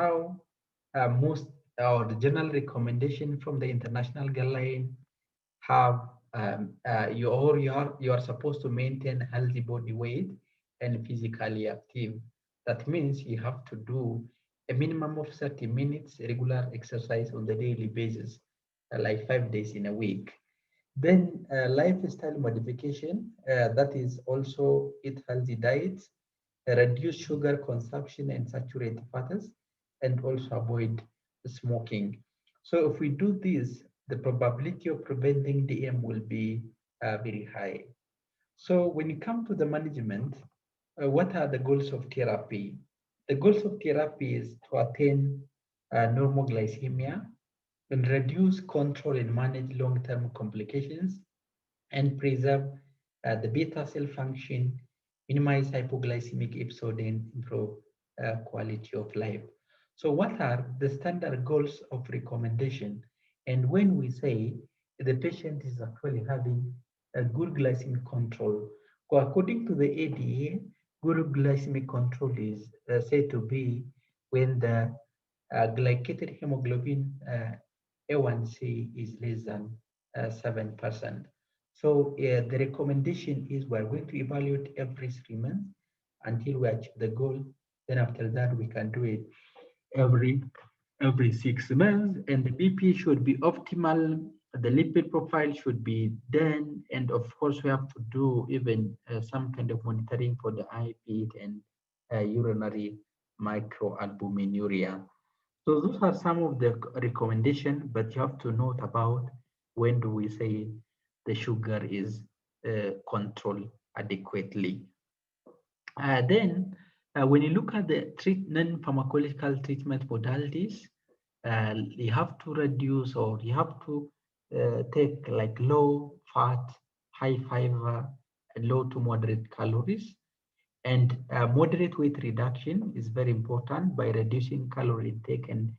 how most or the general recommendation from the international guideline have you are supposed to maintain healthy body weight and physically active. That means you have to do a minimum of 30 minutes regular exercise on the daily basis, like 5 days in a week. Then lifestyle modification, that is also eat healthy diets, reduce sugar consumption and saturated fats, and also avoid smoking. So if we do this, the probability of preventing DM will be very high. So when you come to the management, what are the goals of therapy? The goals of therapy is to attain normal glycemia and reduce, control, and manage long-term complications and preserve the beta cell function, minimize hypoglycemic episode, and improve quality of life. So what are the standard goals of recommendation? And when we say the patient is actually having a good glycemic control, well, according to the ADA, good glycemic control is said to be when the glycated hemoglobin A1C is less than 7%. So the recommendation is we're going to evaluate every 3 months until we achieve the goal. Then after that, we can do it every every 6 months, and the BP should be optimal. The lipid profile should be done, and of course, we have to do even some kind of monitoring for the IPET and urinary microalbuminuria. So those are some of the recommendations, but you have to note about when do we say the sugar is controlled adequately. Then, when you look at the non-pharmacological treatment modalities, you have to reduce or you have to take like low fat, high fiber, low to moderate calories. And moderate weight reduction is very important by reducing calorie intake and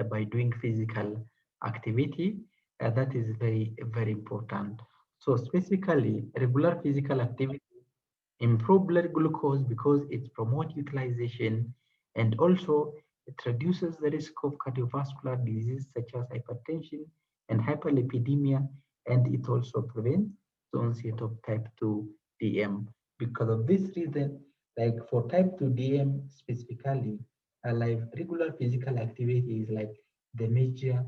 by doing physical activity. That is very, very important. So specifically, regular physical activity improve blood glucose because it promotes utilization, and also it reduces the risk of cardiovascular disease such as hypertension and hyperlipidemia, and it also prevents the onset of type 2 DM. Because of this reason, like for type 2 DM specifically, like regular physical activity is like the major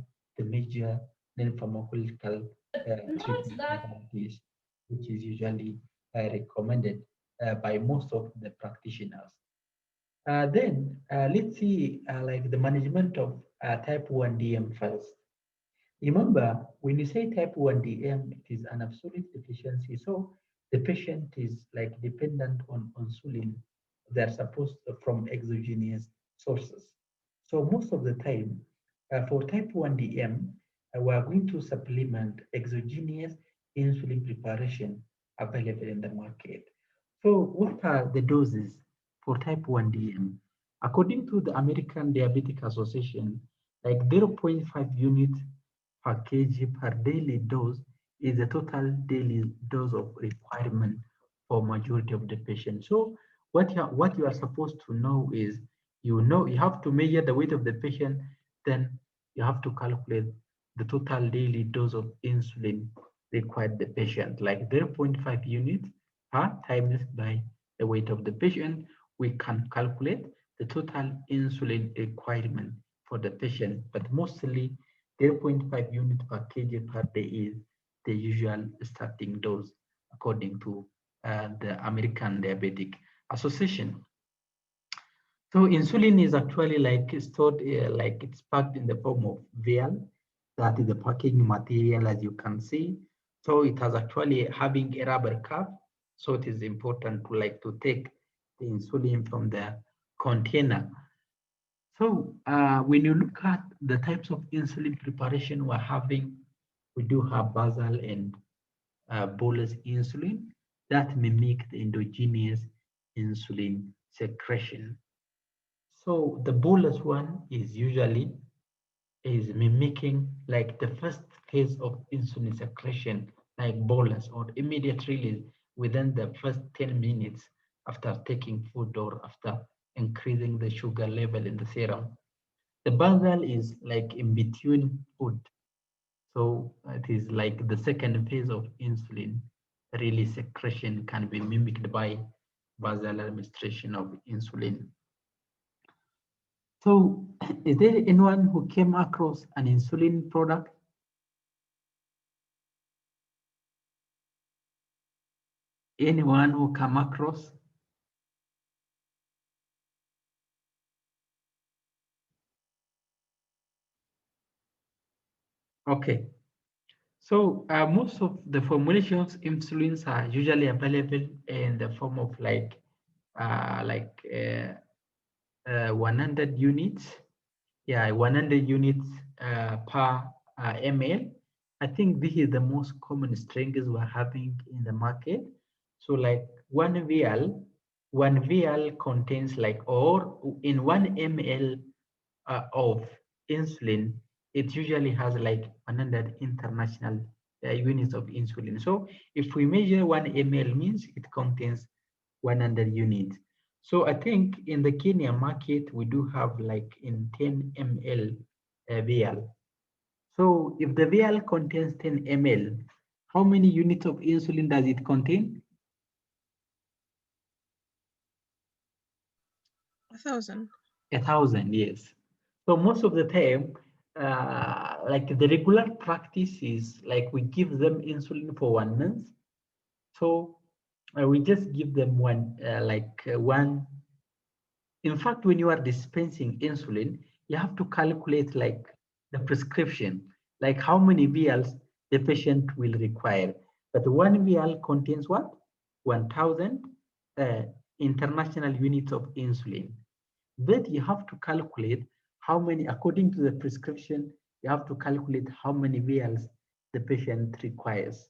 non-pharmacological treatment modalities, which is usually recommended by most of the practitioners. Then let's see like the management of type 1 DM first. Remember, when you say type 1 DM, it is an absolute deficiency. So the patient is like dependent on insulin. They're supposed from exogenous sources. So most of the time, for type 1 DM, we are going to supplement exogenous insulin preparation available in the market. So what are the doses for type 1 DM? According to the American Diabetic Association, like zero point 0.5 units per kg per daily dose is the total daily dose of requirement for majority of the patients. So what you are supposed to know is you have to measure the weight of the patient, then you have to calculate the total daily dose of insulin required the patient, like zero point 0.5 units times by the weight of the patient. We can calculate the total insulin requirement for the patient, but mostly 0 0.5 units per kg per day is the usual starting dose according to the American Diabetic Association. So insulin is actually like stored, like it's packed in the form of vial. That is the packaging material, as you can see. So it has actually having a rubber cap. So it is important to take the insulin from the container. So when you look at the types of insulin preparation we're having, we do have basal and bolus insulin that mimic the endogenous insulin secretion. So the bolus one is usually mimicking like the first phase of insulin secretion, like bolus or immediate release within the first 10 minutes after taking food or after increasing the sugar level in the serum. The basal is like in between food. So it is like the second phase of insulin release secretion can be mimicked by basal administration of insulin. So is there anyone who came across an insulin product? Anyone who come across? Okay. So most of the formulations insulins are usually available in the form of like 100 units. Yeah, 100 units per ml. I think this is the most common strengths we're having in the market. So like one vial contains like, or in 1 ml of insulin, it usually has like 100 international units of insulin. So if we measure 1 ml means it contains 100 units. So I think in the Kenya market, we do have like in 10 ml vial. So if the vial contains 10 ml, how many units of insulin does it contain? 1,000. 1,000, yes. So most of the time, like the regular practice is like we give them insulin for 1 month. So we just give them one. In fact, when you are dispensing insulin, you have to calculate like the prescription, like how many vials the patient will require. But one vial contains what? 1,000 uh, international units of insulin. Then you have to calculate how many, according to the prescription, you have to calculate how many vials the patient requires.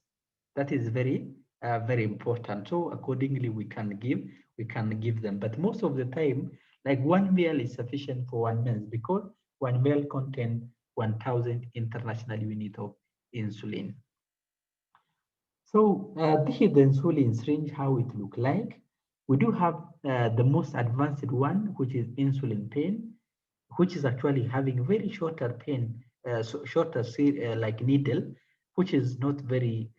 That is very important. So accordingly, we can give them. But most of the time, like one vial is sufficient for 1 month because one vial contains 1,000 international unit of insulin. So this is the insulin syringe, how it look like. We do have the most advanced one, which is insulin pen, which is actually having very shorter pen, shorter like needle, which is not very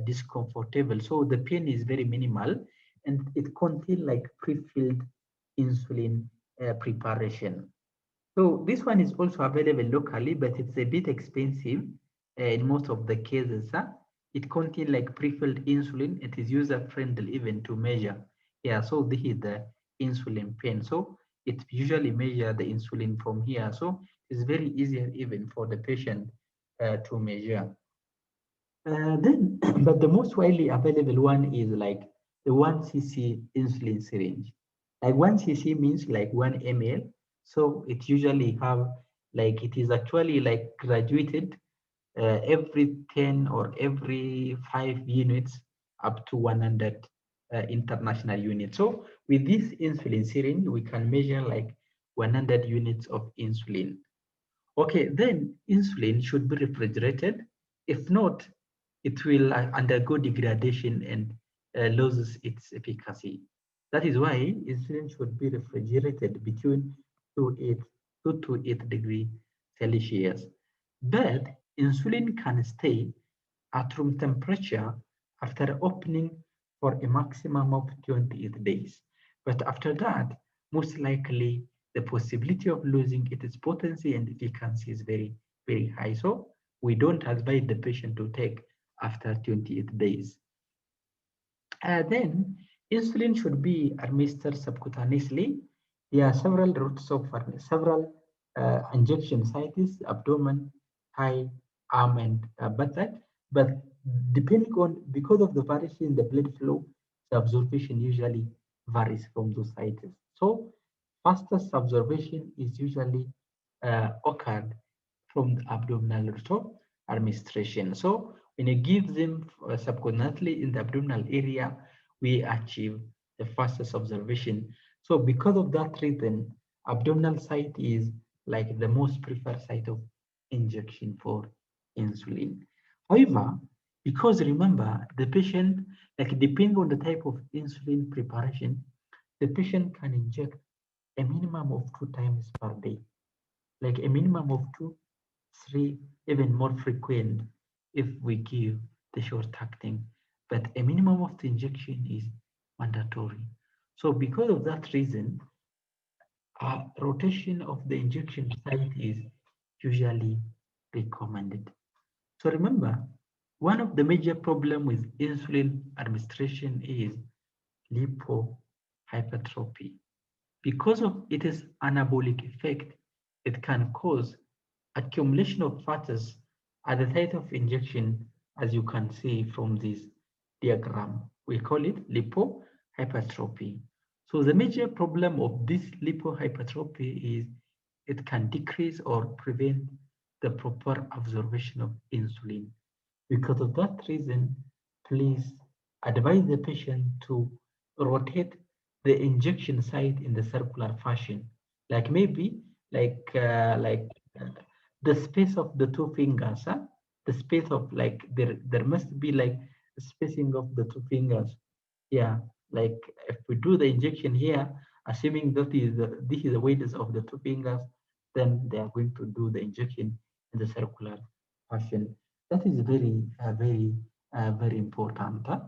discomfortable. So the pen is very minimal, and it contains like pre-filled insulin preparation. So this one is also available locally, but it's a bit expensive in most of the cases. It contains like pre-filled insulin. It is user-friendly even to measure. Yeah, so this is the insulin pen. So it usually measure the insulin from here. So it's very easier even for the patient to measure. Then, but the most widely available one is like the 1 cc insulin syringe. Like 1 cc means like 1 ml. So it usually have like, it is actually like graduated every 10 or every 5 units up to 100 international units. So with this insulin syringe, we can measure like 100 units of insulin. Okay, then insulin should be refrigerated. If not, it will undergo degradation and loses its efficacy. That is why insulin should be refrigerated between 2 to 8 degrees Celsius. But insulin can stay at room temperature after opening for a maximum of 28 days. But after that, most likely the possibility of losing its potency and efficacy is very high. So we don't advise the patient to take after 28 days. Then insulin should be administered subcutaneously. There are several routes of several injection sites: abdomen, thigh, arm, and buttock. But depending on, because of the variation in the blood flow, the absorption usually varies from those sites. So fastest absorption is usually occurred from the abdominal route of administration. So when you give them subcutaneously in the abdominal area, we achieve the fastest observation. So because of that reason, abdominal site is like the most preferred site of injection for insulin. However, because remember the patient, like depending on the type of insulin preparation, the patient can inject a minimum of 2 times per day. like a minimum of 2, 3, even more frequent if we give the short acting. But a minimum of the injection is mandatory. So because of that reason, rotation of the injection site is usually recommended. So remember, one of the major problems with insulin administration is lipohypertrophy. Because of its anabolic effect, it can cause accumulation of fats at the site of injection, as you can see from this diagram. We call it lipohypertrophy. So the major problem of this lipohypertrophy is it can decrease or prevent the proper absorption of insulin. Because of that reason, please advise the patient to rotate the injection site in the circular fashion, like maybe like the space of the two fingers, huh? The space of like there must be like spacing of the two fingers. Yeah, like if we do the injection here, assuming that this is the weight of the two fingers, then they are going to do the injection in the circular fashion. That is very important. Huh?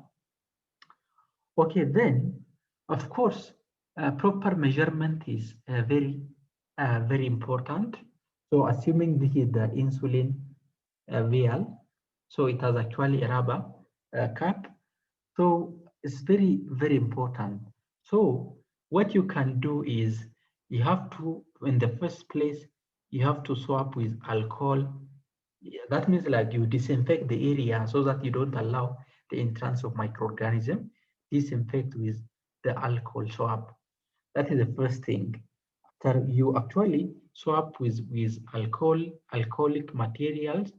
Okay, then of course, proper measurement is very important. So assuming this is the insulin vial, so it has actually a rubber cap. So it's very important. So what you can do is you have to, in the first place, you have to swap with alcohol. Yeah, that means like you disinfect the area so that you don't allow the entrance of microorganism. Disinfect with the alcohol swab. That is the first thing. After you actually swap with alcoholic materials,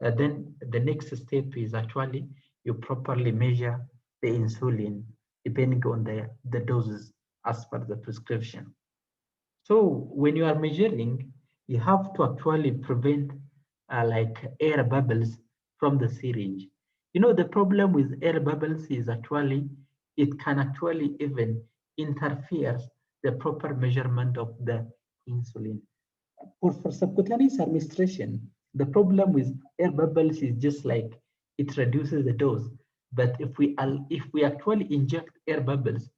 then the next step is actually you properly measure the insulin depending on the doses as per the prescription. So when you are measuring, you have to actually prevent like air bubbles from the syringe. You know, the problem with air bubbles is actually it can actually even interfere the proper measurement of the insulin. For subcutaneous administration, the problem with air bubbles is just like it reduces the dose. But if we actually inject air bubbles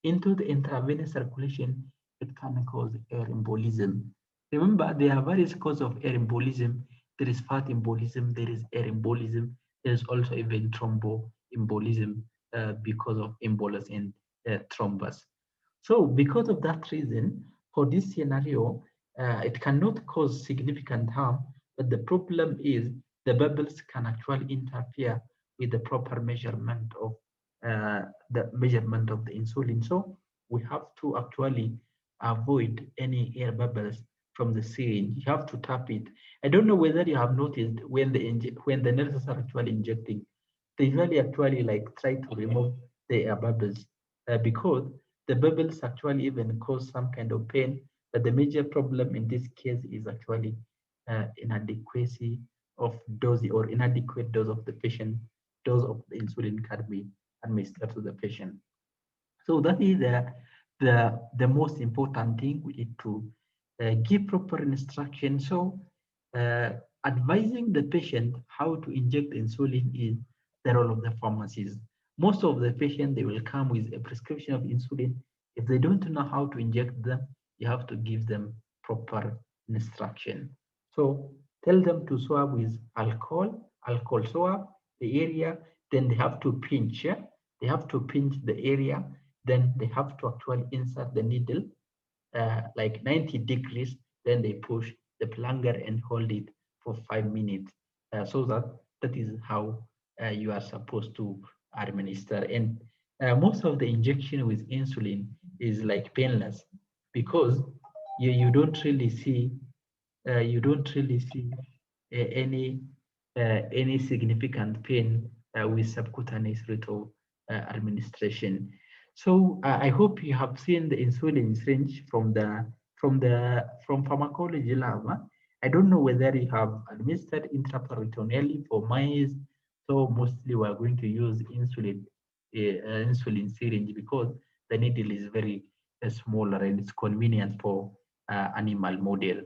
into the intravenous circulation, it can cause air embolism. Remember, there are various causes of air embolism. There is fat embolism, there is air embolism, there is also even thromboembolism because of embolus and thrombus. So because of that reason, for this scenario, it cannot cause significant harm, but the problem is the bubbles can actually interfere with the proper measurement of the insulin. So we have to actually avoid any air bubbles from the syringe. You have to tap it. I don't know whether you have noticed when the nurses are actually injecting, they usually actually like try to remove the air bubbles because the bubbles actually even cause some kind of pain. But the major problem in this case is actually inadequacy of dose or inadequate dose of the patient, dose of the insulin can be administered to the patient. So that is the most important thing. We need to give proper instruction. So advising the patient how to inject insulin is the role of the pharmacist. Most of the patient, they will come with a prescription of insulin. If they don't know how to inject them, you have to give them proper instruction. So tell them to swab with alcohol swab the area, then they have to pinch. Yeah? They have to pinch the area, then they have to actually insert the needle like 90 degrees, then they push the plunger and hold it for 5 minutes. So that is how you are supposed to administer. And most of the injection with insulin is like painless because you don't really see any any significant pain with subcutaneous route of administration. So I hope you have seen the insulin syringe from pharmacology lab. Huh? I don't know whether you have administered intraperitoneally for mice. So mostly we are going to use insulin syringe because the needle is very smaller and it's convenient for animal model.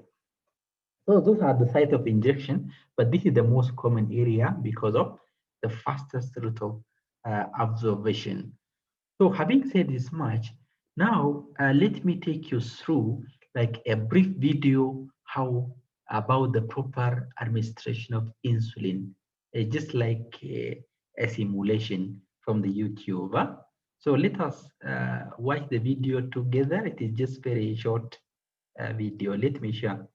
So those are the site of injection, but this is the most common area because of the fastest route of observation. So having said this much, now let me take you through like a brief video how about the proper administration of insulin, just like a simulation from the YouTube. So let us watch the video together. It is just very short video. Let me share.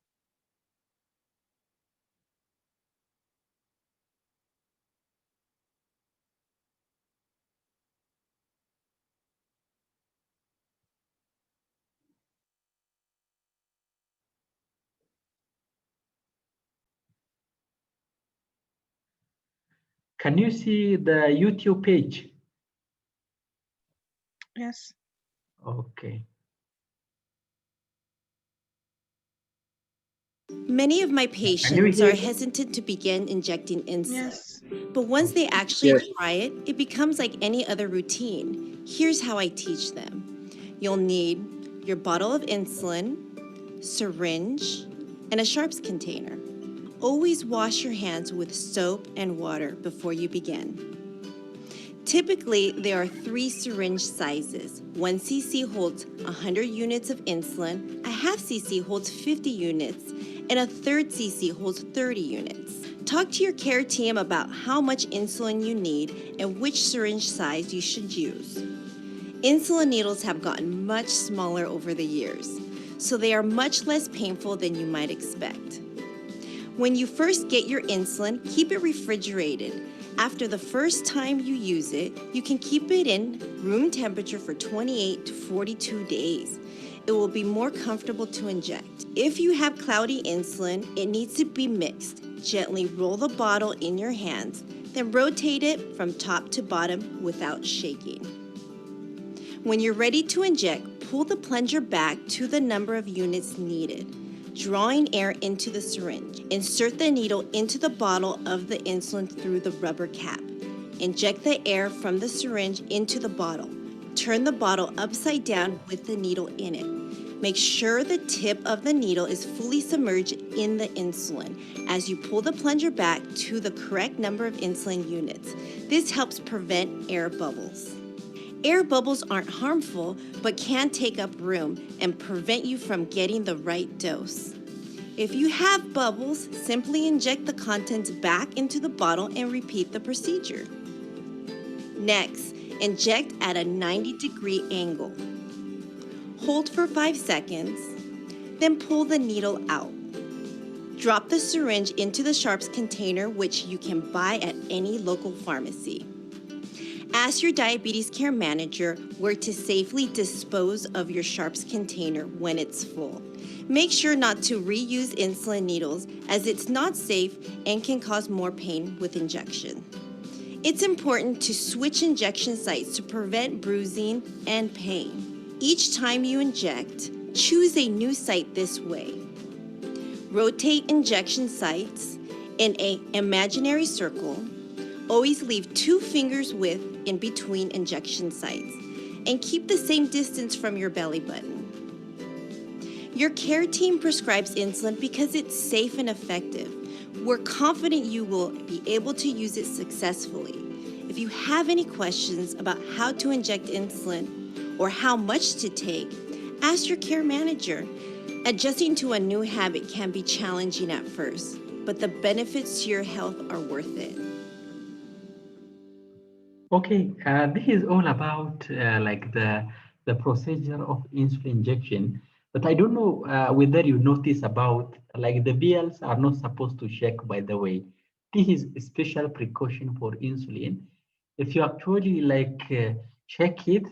Can you see the YouTube page? Yes. Okay. Many of my Can you patients hear? are hesitant to begin injecting insulin. Yes. But once they Okay. actually Yes. try it, it becomes like any other routine. Here's how I teach them. You'll need your bottle of insulin, syringe, and a sharps container. Always wash your hands with soap and water before you begin. Typically, there are 3 syringe sizes. 1 cc holds 100 units of insulin, a half cc holds 50 units, and a third cc holds 30 units. Talk to your care team about how much insulin you need and which syringe size you should use. Insulin needles have gotten much smaller over the years, so they are much less painful than you might expect. When you first get your insulin, keep it refrigerated. After the first time you use it, you can keep it in room temperature for 28 to 42 days. It will be more comfortable to inject. If you have cloudy insulin, it needs to be mixed. Gently roll the bottle in your hands, then rotate it from top to bottom without shaking. When you're ready to inject, pull the plunger back to the number of units needed, drawing air into the syringe. Insert the needle into the bottle of the insulin through the rubber cap. Inject the air from the syringe into the bottle. Turn the bottle upside down with the needle in it. Make sure the tip of the needle is fully submerged in the insulin as you pull the plunger back to the correct number of insulin units. This helps prevent air bubbles. Air bubbles aren't harmful, but can take up room and prevent you from getting the right dose. If you have bubbles, simply inject the contents back into the bottle and repeat the procedure. Next, inject at a 90-degree angle. Hold for 5 seconds, then pull the needle out. Drop the syringe into the sharps container, which you can buy at any local pharmacy. Ask your diabetes care manager where to safely dispose of your sharps container when it's full. Make sure not to reuse insulin needles as it's not safe and can cause more pain with injection. It's important to switch injection sites to prevent bruising and pain. Each time you inject, choose a new site this way. Rotate injection sites in an imaginary circle. Always leave 2 fingers width in between injection sites and keep the same distance from your belly button. Your care team prescribes insulin because it's safe and effective. We're confident you will be able to use it successfully. If you have any questions about how to inject insulin or how much to take, ask your care manager. Adjusting to a new habit can be challenging at first, but the benefits to your health are worth it. Okay, this is all about like the procedure of insulin injection. But I don't know whether you notice about like the vials are not supposed to shake. By the way, this is a special precaution for insulin. If you actually like check it,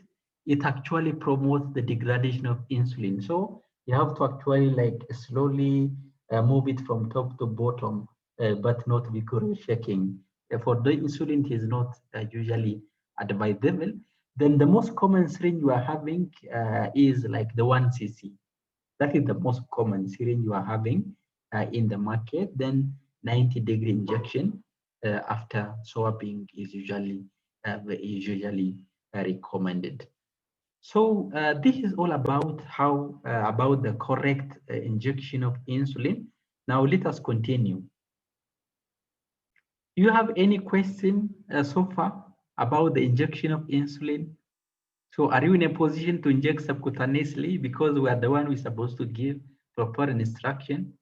it actually promotes the degradation of insulin. So you have to actually like slowly move it from top to bottom, but not because shaking. For the insulin, it is not usually advisable. Then the most common syringe you are having is like the 1 cc. That is the most common syringe you are having in the market. Then 90-degree injection after swabbing is usually recommended. So this is all about how about the correct injection of insulin. Now let us continue. Do you have any question so far about the injection of insulin? So are you in a position to inject subcutaneously because we are the one who is supposed to give proper instruction?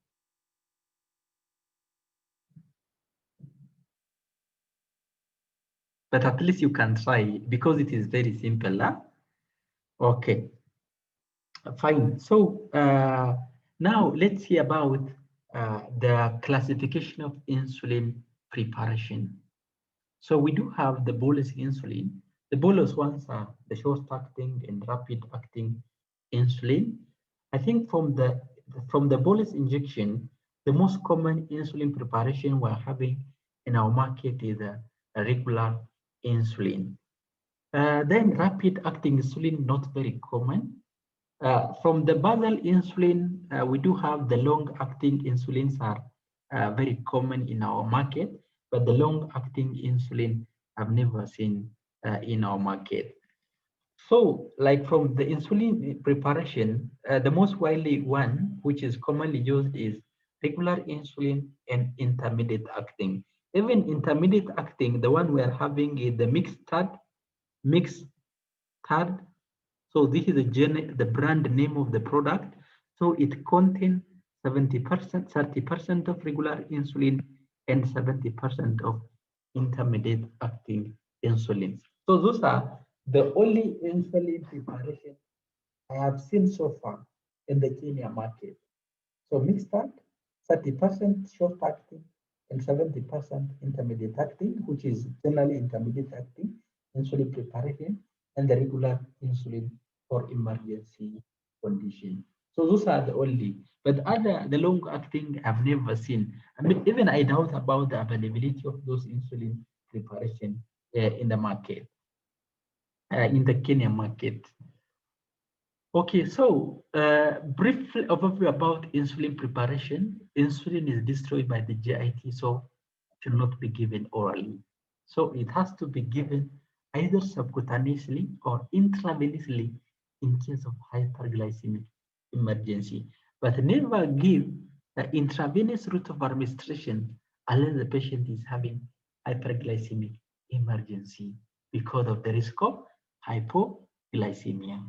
But at least you can try because it is very simple. Huh? Okay, fine. So now let's see about the classification of insulin preparation. So we do have the bolus insulin. The bolus ones are the short-acting and rapid-acting insulin. I think from the bolus injection, the most common insulin preparation we're having in our market is a regular insulin. Then rapid-acting insulin, not very common. From the basal insulin, we do have the long-acting insulins are very common in our market, but the long-acting insulin I've never seen in our market. So, like from the insulin preparation, the most widely one, which is commonly used, is regular insulin and intermediate acting. Even intermediate acting, the one we are having is the mixed third. So this is the brand name of the product. So it contains 70%, 30% of regular insulin and 70% of intermediate acting insulin. So those are the only insulin preparation I have seen so far in the Kenya market. So mixed fat, 30% short acting and 70% intermediate acting, which is generally intermediate acting insulin preparation, and the regular insulin for emergency condition. So those are the only, but the long acting I've never seen. I mean, even I doubt about the availability of those insulin preparation in the market, in the Kenya market. Okay, so briefly overview about insulin preparation. Insulin is destroyed by the GIT, so it should not be given orally. So it has to be given either subcutaneously or intravenously in case of hyperglycemic emergency. But never give the intravenous route of administration unless the patient is having hyperglycemic emergency because of the risk of hypoglycemia.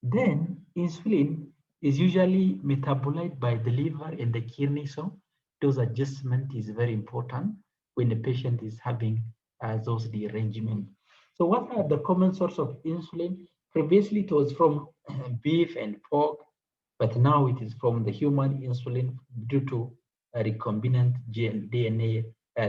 Then insulin is usually metabolized by the liver and the kidney. So dose adjustment is very important when the patient is having those derangement. So what are the common source of insulin? Previously it was from beef and pork, but now it is from the human insulin due to recombinant DNA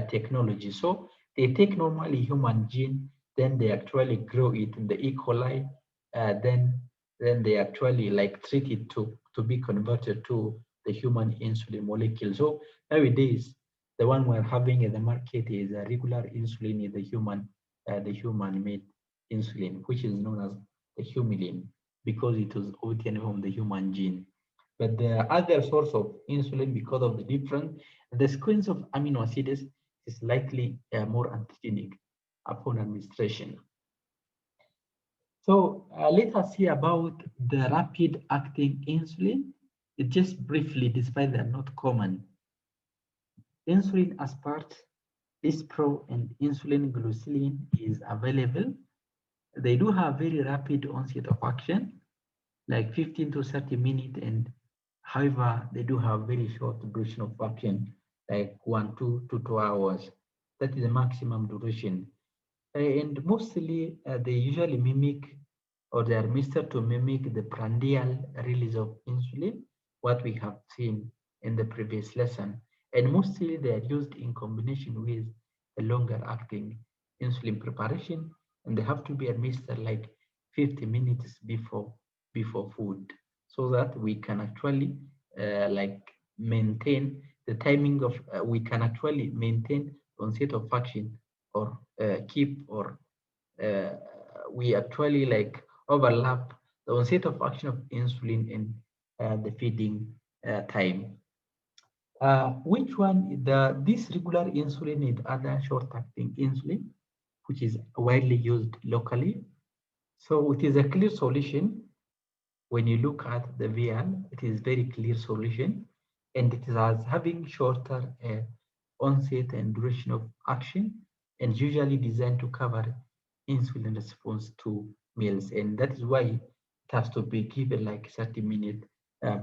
technology. So they take normally human gene, then they actually grow it in the E. coli, then they actually like treat it to be converted to the human insulin molecule. So nowadays, the one we're having in the market is a regular insulin, is the human-made insulin, which is known as the humulin, because it was obtained from the human gene. But the other source of insulin, because of the difference, the sequence of amino acids is likely more antigenic upon administration. So let us see about the rapid acting insulin. Just briefly, despite they are not common. Insulin aspart, Lispro, and insulin glucilin is available. They do have very rapid onset of action, like 15 to 30 minutes, and however, they do have very short duration of action, like 1 to 2 hours. That is the maximum duration. And mostly they usually mimic, or they are administered to mimic the prandial release of insulin, what we have seen in the previous lesson. And mostly they are used in combination with the longer acting insulin preparation, and they have to be administered like 50 minutes before food, so that we can actually like maintain the timing of, we can actually maintain onset of action, or keep, or we actually like overlap the onset of action of insulin and the feeding time. Which one? This regular insulin is other short-acting insulin, which is widely used locally. So it is a clear solution. When you look at the vial, it is very clear solution. and it is as having shorter onset and duration of action, and usually designed to cover insulin response to meals. And that is why it has to be given like 30 minutes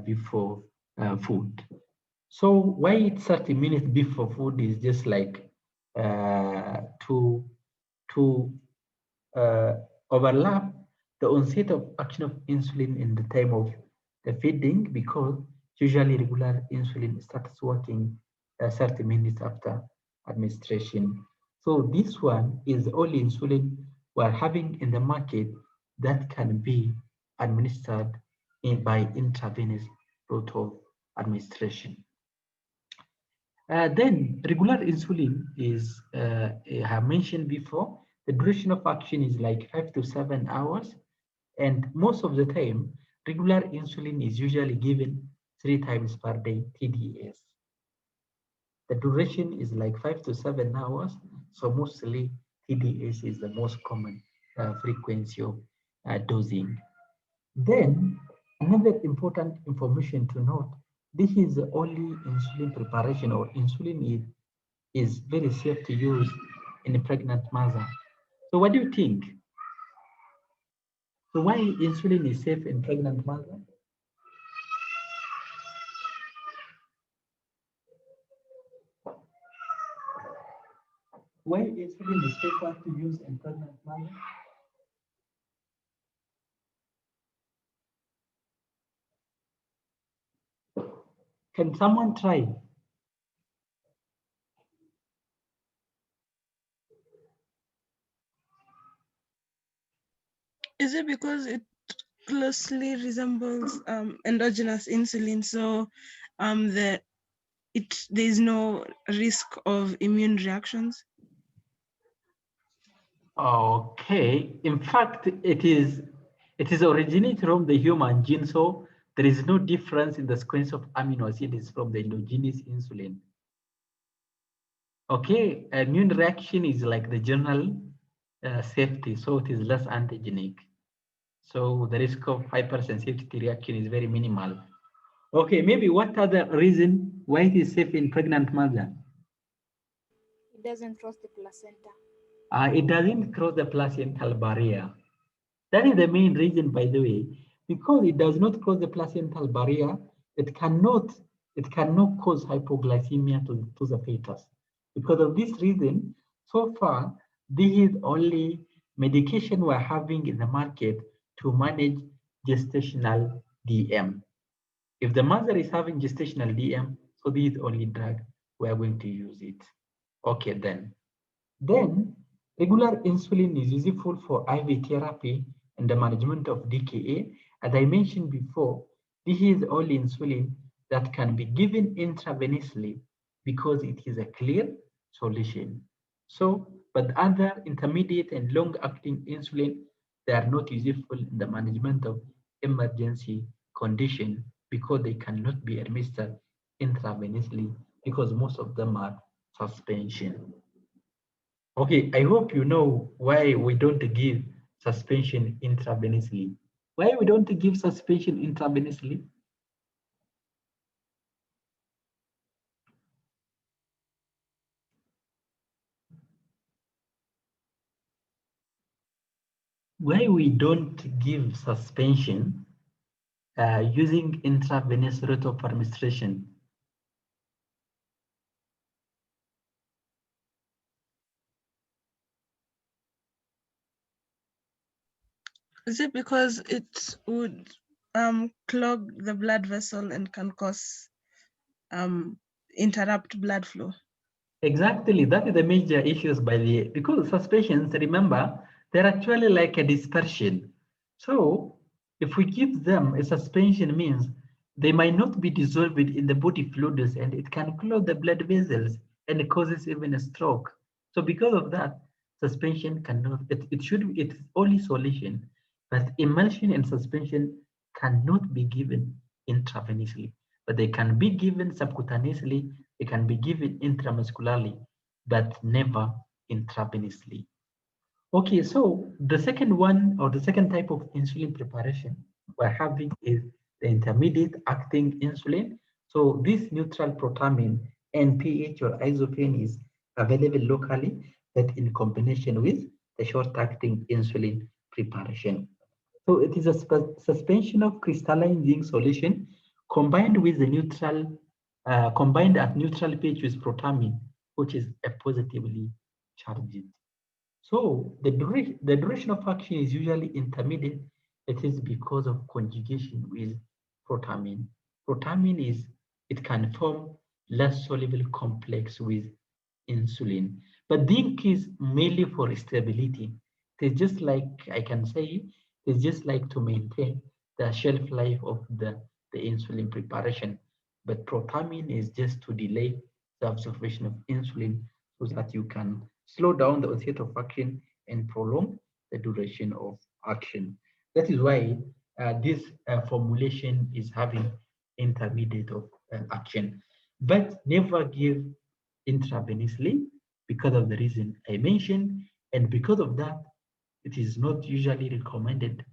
before food. So why it's 30 minutes before food is just like to uh, overlap the onset of action of insulin in the time of the feeding, because usually regular insulin starts working 30 minutes after administration. So this one is the only insulin we're having in the market that can be administered by intravenous route of administration. Then regular insulin is, I have mentioned before, the duration of action is like 5 to 7 hours. And most of the time, regular insulin is usually given 3 times per day, TDS. The duration is like 5 to 7 hours. So mostly TDS is the most common frequency of dosing. Then another important information to note, this is the only insulin preparation, or insulin is very safe to use in a pregnant mother. So what do you think? So why insulin is safe in pregnant mother? Why insulin is safer to use in pregnant mother? Can someone try? Is it because it closely resembles endogenous insulin, so there is no risk of immune reactions? Okay, in fact, it is originated from the human gene, so there is no difference in the sequence of amino acids from the endogenous insulin. Okay, immune reaction is like the general safety, so it is less antigenic. So the risk of hypersensitivity reaction is very minimal. Okay, maybe what other reason why it is safe in pregnant mother? It doesn't cross the placenta. It doesn't cross the placental barrier. That is the main reason, by the way, because it does not cross the placental barrier. It cannot cause hypoglycemia to the fetus. Because of this reason, so far, this is only medication we're having in the market to manage gestational DM. If the mother is having gestational DM, so this is only drug we are going to use it. Okay, then regular insulin is useful for IV therapy and the management of DKA. As I mentioned before, this is only insulin that can be given intravenously because it is a clear solution. So, but other intermediate and long-acting insulin, they are not useful in the management of emergency condition because they cannot be administered intravenously because most of them are suspension. Okay, I hope you know why we don't give suspension intravenously. Why we don't give suspension intravenously? Why we don't give suspension using intravenous route of administration? Is it because it would clog the blood vessel and can cause interrupt blood flow? Exactly, that is the major issues because suspensions, remember, they're actually like a dispersion. So if we give them a suspension means they might not be dissolved in the body fluids and it can clog the blood vessels and it causes even a stroke. So because of that, suspension cannot, it's only solution, but emulsion and suspension cannot be given intravenously, but they can be given subcutaneously, they can be given intramuscularly, but never intravenously. Okay, so the second one or the second type of insulin preparation we're having is the intermediate acting insulin. So this neutral protamine NPH or isophene is available locally, but in combination with the short-acting insulin preparation. So it is a suspension of crystalline zinc solution combined with the neutral, combined at neutral pH with protamine, which is a positively charged. So the duration of action is usually intermediate. It is because of conjugation with protamine. Protamine is, it can form less soluble complex with insulin. But zinc is mainly for stability. It's just like, I can say, it's just like to maintain the shelf life of the insulin preparation. But protamine is just to delay the absorption of insulin so that you can slow down the onset of action and prolong the duration of action. That is why this formulation is having intermediate of action, but never give intravenously because of the reason I mentioned, and because of that, it is not usually recommended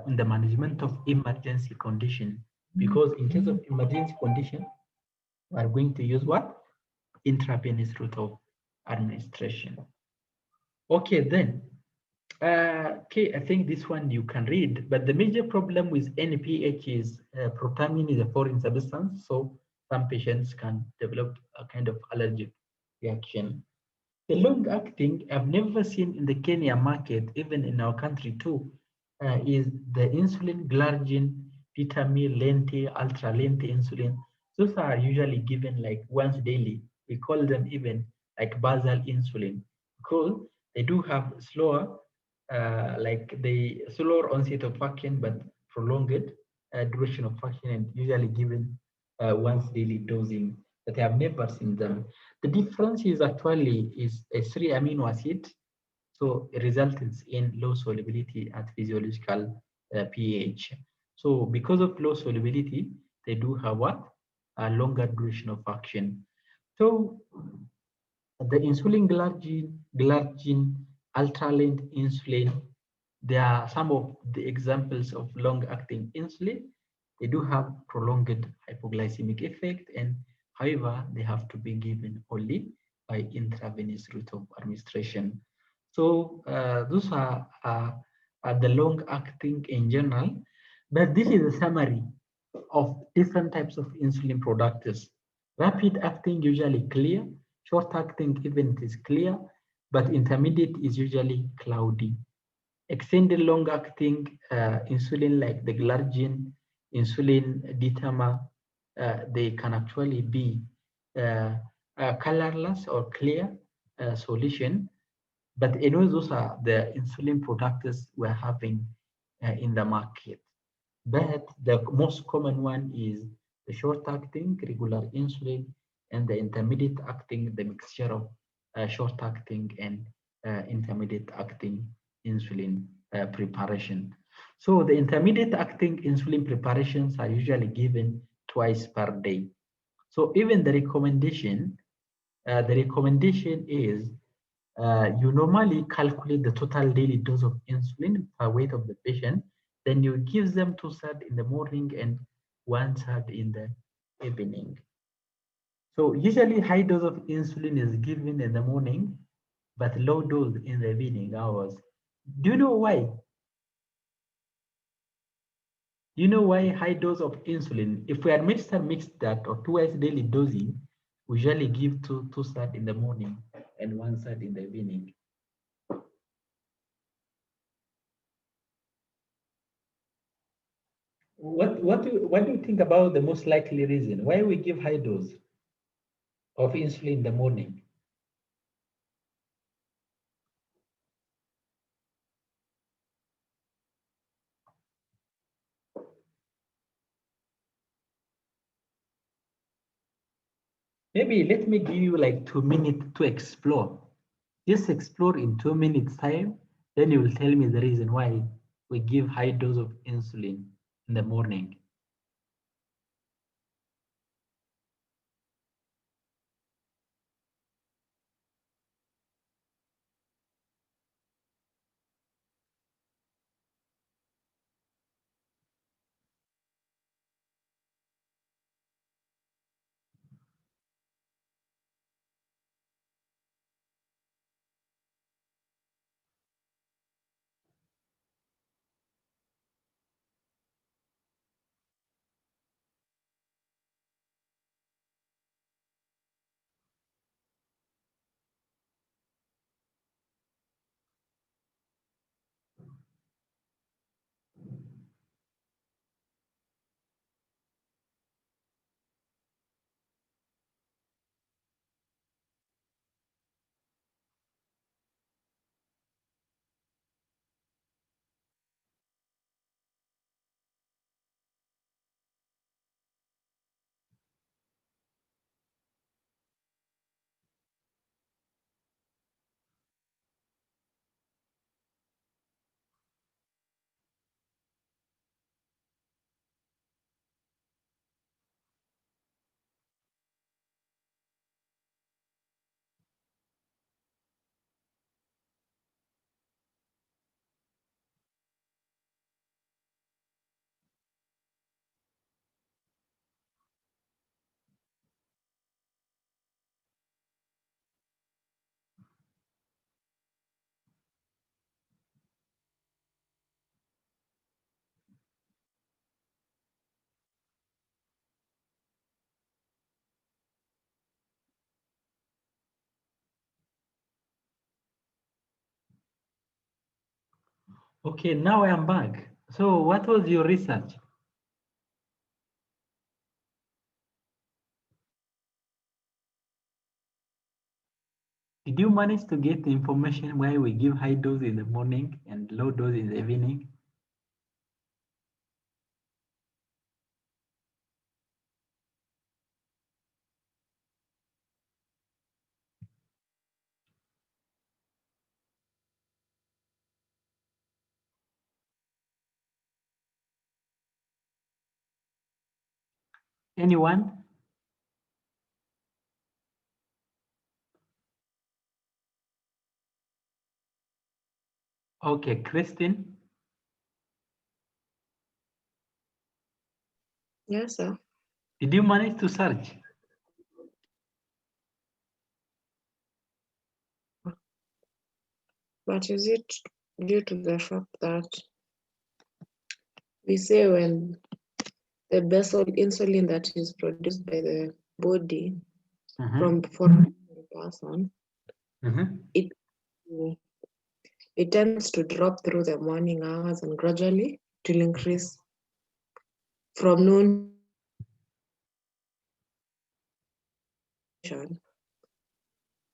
in the management of emergency condition, because in case of emergency condition, we are going to use what? Intravenous route of administration. Okay, then. Okay, I think this one you can read, but the major problem with NPH is protamine is a foreign substance, so some patients can develop a kind of allergic reaction. The long acting, I've never seen in the Kenya market, even in our country too, is the insulin glargine, vitamin, lente, ultra lente insulin. Those are usually given like once daily. We call them even like basal insulin because they do have slower, like the slower onset of action, but prolonged duration of action, and usually given once daily dosing. But I have never seen them. The difference is actually is a 3 amino acid, so it results in low solubility at physiological pH. So because of low solubility, they do have what? A longer duration of action. So the insulin glargine, ultralent insulin, they are some of the examples of long-acting insulin. They do have prolonged hypoglycemic effect, and however, they have to be given only by intravenous route of administration. So those are the long-acting in general, but this is a summary of different types of insulin products. Rapid acting usually clear, short acting even it is clear, but intermediate is usually cloudy. Extended long acting insulin like the glargine, insulin ditama, they can actually be colorless or clear solution. But anyway, those are the insulin products we're having in the market. But the most common one is the short-acting regular insulin and the intermediate-acting, the mixture of short-acting and intermediate-acting insulin preparation. So the intermediate-acting insulin preparations are usually given twice per day. So even the recommendation is you normally calculate the total daily dose of insulin per weight of the patient. Then you give them 2/3 in the morning and 1/3 in the evening. So usually high dose of insulin is given in the morning, but low dose in the evening hours. Do you know why? Do you know why high dose of insulin? If we administer mixed that or twice daily dosing, we usually give 2/3 in the morning and 1/3 in the evening. What do you think about the most likely reason why we give high dose of insulin in the morning? Maybe let me give you like 2 minutes to explore. Just explore in 2 minutes time, then you will tell me the reason why we give high dose of insulin in the morning. Okay, now I am back. So what was your research? Did you manage to get the information why we give high dose in the morning and low dose in the evening? Anyone? Okay, Christine. Yes, sir. Did you manage to search? But is it due to the fact that we say when the basal insulin that is produced by the body from for a person, it tends to drop through the morning hours and gradually it will increase from noon.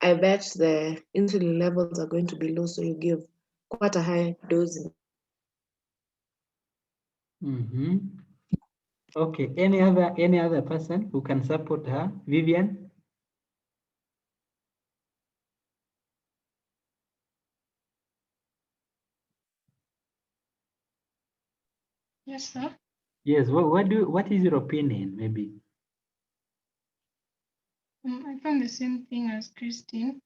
I bet the insulin levels are going to be low, so you give quite a high dose. Okay, any other person who can support her? Vivian? Yes, sir. Yes, what is your opinion, maybe? I found the same thing as Christine.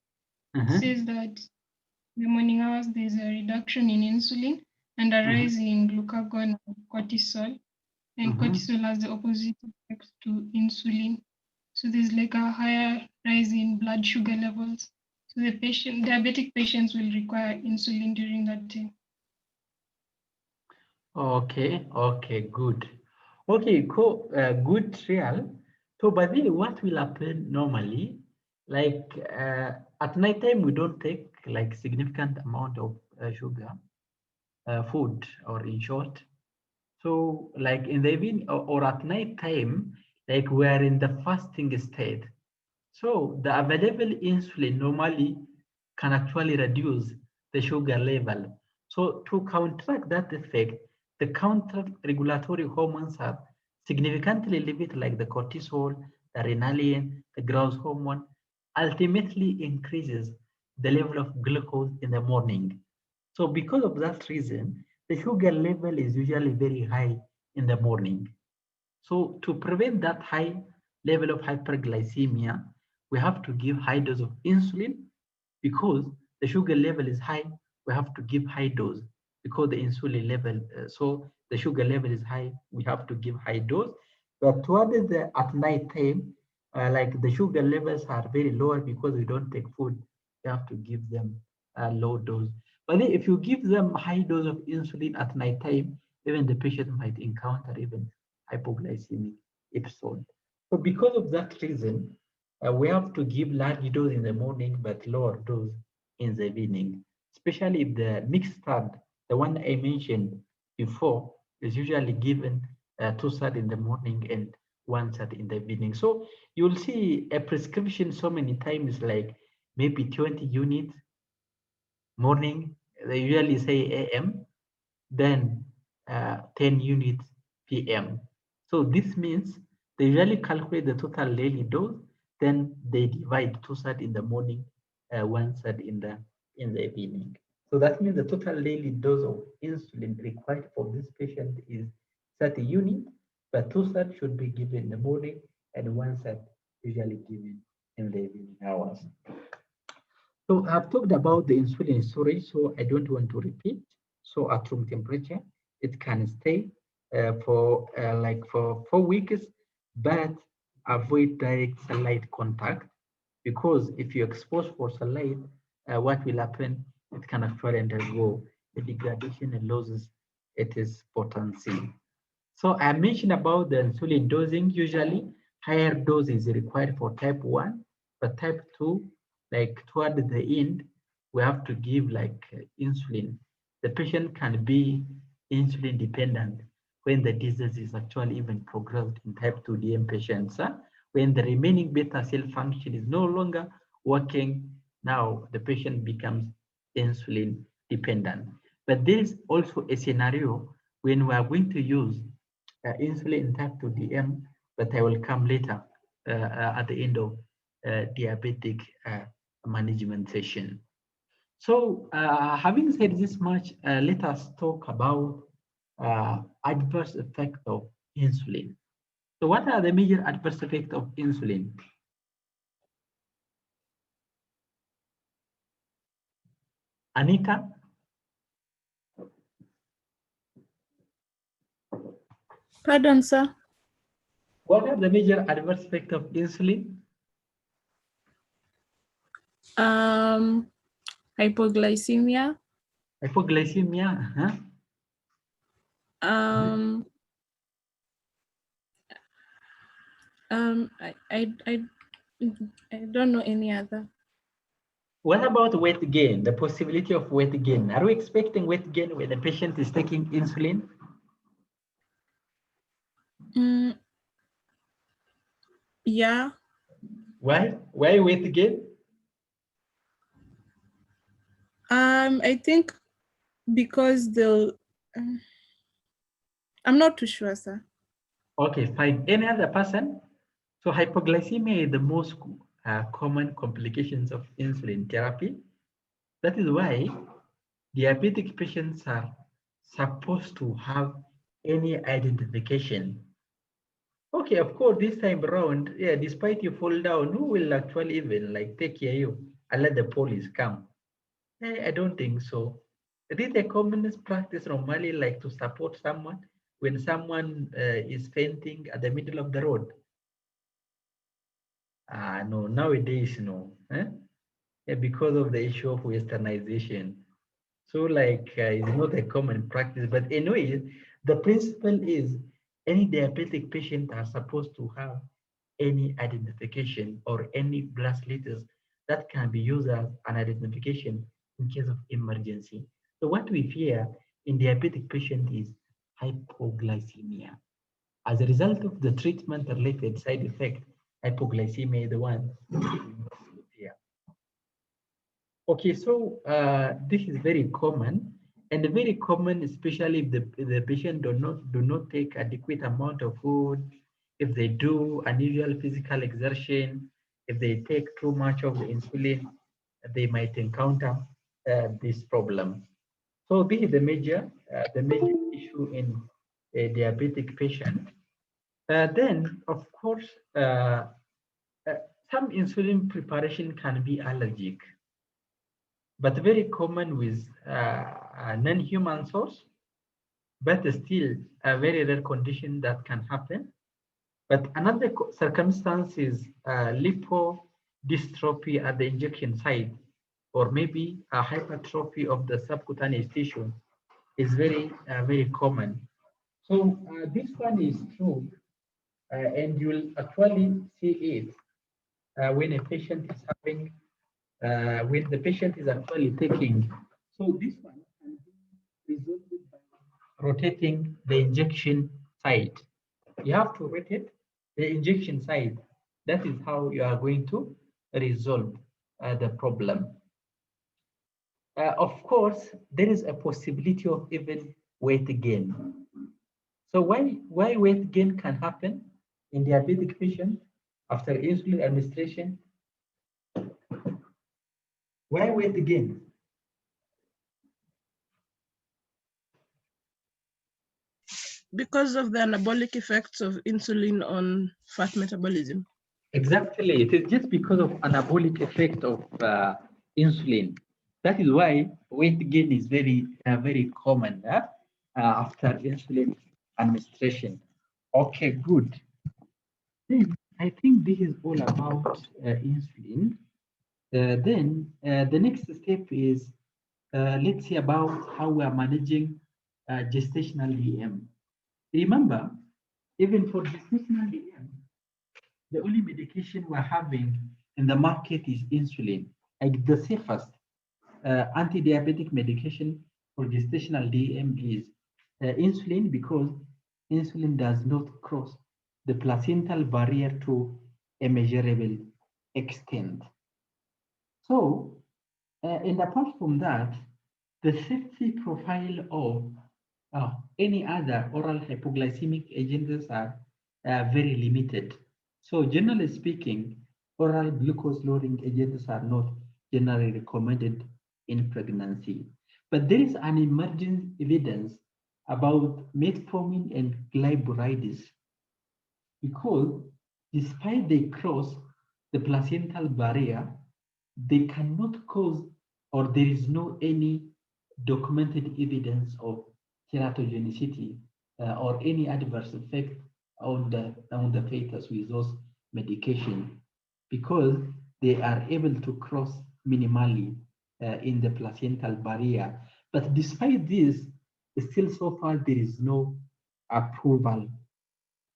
Uh-huh. Says that in the morning hours there's a reduction in insulin and a rise in glucagon and cortisol. And cortisol has the opposite effect to insulin. So there's like a higher rise in blood sugar levels. So the diabetic patients will require insulin during that time. Okay, good. Okay, cool, good trial. So, but then what will happen normally, like at night time, we don't take like significant amount of sugar, food, or in short. So, like in the evening or at night time, like we are in the fasting state. So the available insulin normally can actually reduce the sugar level. So to counteract that effect, the counter-regulatory hormones are significantly elevated, like the cortisol, the renin, the growth hormone, ultimately increases the level of glucose in the morning. So because of that reason, the sugar level is usually very high in the morning. So to prevent that high level of hyperglycemia, we have to give high dose of insulin because the sugar level is high. We have to give high dose because the insulin level, so the sugar level is high. We have to give high dose. But towards the at night time, like the sugar levels are very lower because we don't take food. You have to give them a low dose. But then if you give them high dose of insulin at night time, even the patient might encounter even hypoglycemic episode. So because of that reason, we have to give large dose in the morning but lower dose in the evening, especially if the mixed stand, the one I mentioned before, is usually given 2 thirds in the morning and 1 third in the evening. So you'll see a prescription so many times, like maybe 20 units morning, they usually say AM, then 10 units PM. So this means they usually calculate the total daily dose, then they divide 2 thirds in the morning, 1 third in the evening. So that means the total daily dose of insulin required for this patient is 30 units, but 2 thirds should be given in the morning and 1 third usually given in the evening hours. So I've talked about the insulin storage, so I don't want to repeat. So at room temperature, it can stay for 4 weeks, but avoid direct sunlight contact because if you expose for sunlight, what will happen? It can actually undergo a degradation and loses its potency. So I mentioned about the insulin dosing. Usually, higher dose is required for type 1, but type 2, like toward the end, we have to give like insulin the patient can be insulin dependent when the disease is actually even progressed in type 2 DM patients. When the remaining beta cell function is no longer working, now the patient becomes insulin dependent. But there is also a scenario when we are going to use insulin in type 2 DM, but I will come later at the end of diabetic management session. So having said this much, let us talk about adverse effect of insulin. So what are the major adverse effects of insulin? Anika? Pardon, sir. What are the major adverse effects of insulin? Hypoglycemia. Hypoglycemia, huh? I don't know any other. What about weight gain? The possibility of weight gain. Are we expecting weight gain when the patient is taking insulin? Yeah. Why? Why weight gain? I think because they'll. I'm not too sure, sir. Okay, fine. Any other person? So hypoglycemia is the most common complications of insulin therapy. That is why diabetic patients are supposed to have any identification. Okay, of course, this time around, yeah, despite you fall down, who will actually even like take care of you and let the police come? I don't think so. It is a communist practice normally like to support someone when someone is fainting at the middle of the road. No, nowadays, no. Yeah, because of the issue of westernization. So like it's not a common practice, but anyway, the principle is any diabetic patient are supposed to have any identification or any blood letters that can be used as an identification in case of emergency. So what we fear in diabetic patient is hypoglycemia. As a result of the treatment-related side effect, hypoglycemia is the one we fear. Okay, so this is very common, and very common, especially if the patient do not take adequate amount of food, if they do unusual physical exertion, if they take too much of the insulin, they might encounter this problem. So this is the major issue in a diabetic patient. Then, of course, some insulin preparation can be allergic, but very common with non-human source, but still a very rare condition that can happen. But another circumstance is lipodystrophy at the injection site, or maybe a hypertrophy of the subcutaneous tissue is very, very common. So this one is true, and you'll actually see it when a patient is having, when the patient is actually taking. So this one can be resolved by rotating the injection site. You have to rotate the injection site. That is how you are going to resolve the problem. Of course, there is a possibility of even weight gain. So why weight gain can happen in diabetic patients after insulin administration? Why weight gain? Because of the anabolic effects of insulin on fat metabolism. Exactly. It is just because of anabolic effect of insulin. That is why weight gain is very, very common after insulin administration. Okay, good. Then I think this is all about insulin. Then the next step is let's see about how we are managing gestational DM. Remember, even for gestational DM, the only medication we're having in the market is insulin, like the safest anti-diabetic medication for gestational DM is insulin, because insulin does not cross the placental barrier to a measurable extent. So, and apart from that, the safety profile of any other oral hypoglycemic agents are very limited. So generally speaking, oral glucose lowering agents are not generally recommended in pregnancy. But there is an emerging evidence about metformin and glyburide, because despite they cross the placental barrier, they cannot cause, or there is no any documented evidence of teratogenicity or any adverse effect on the fetus with those medication, because they are able to cross minimally in the placental barrier. But despite this, still so far there is no approval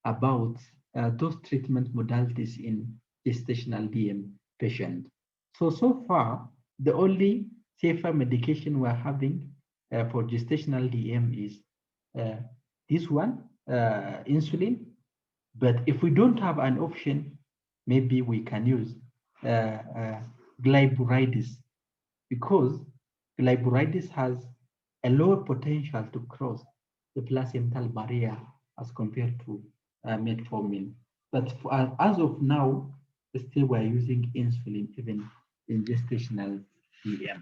about those treatment modalities in gestational DM patient. So far, the only safer medication we're having for gestational DM is this one, insulin. But if we don't have an option, maybe we can use glyburide, because glyburide has a lower potential to cross the placental barrier as compared to metformin. But as of now, still we're using insulin even in gestational DM.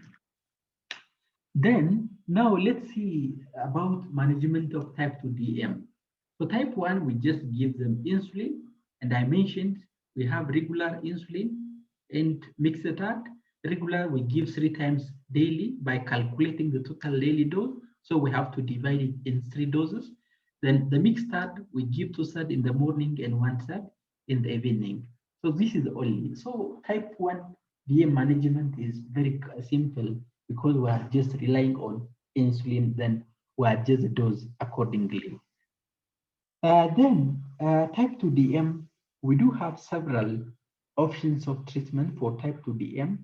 Then now let's see about management of type 2 DM. So type 1, we just give them insulin, and I mentioned we have regular insulin and mixed regular we give 3 times daily by calculating the total daily dose. So we have to divide it in 3 doses. Then the mixed we give 2 thirds in the morning and 1 third in the evening. So this is only. So type 1 DM management is very simple, because we are just relying on insulin, then we adjust the dose accordingly. Then type 2 DM, we do have several options of treatment for type 2 DM,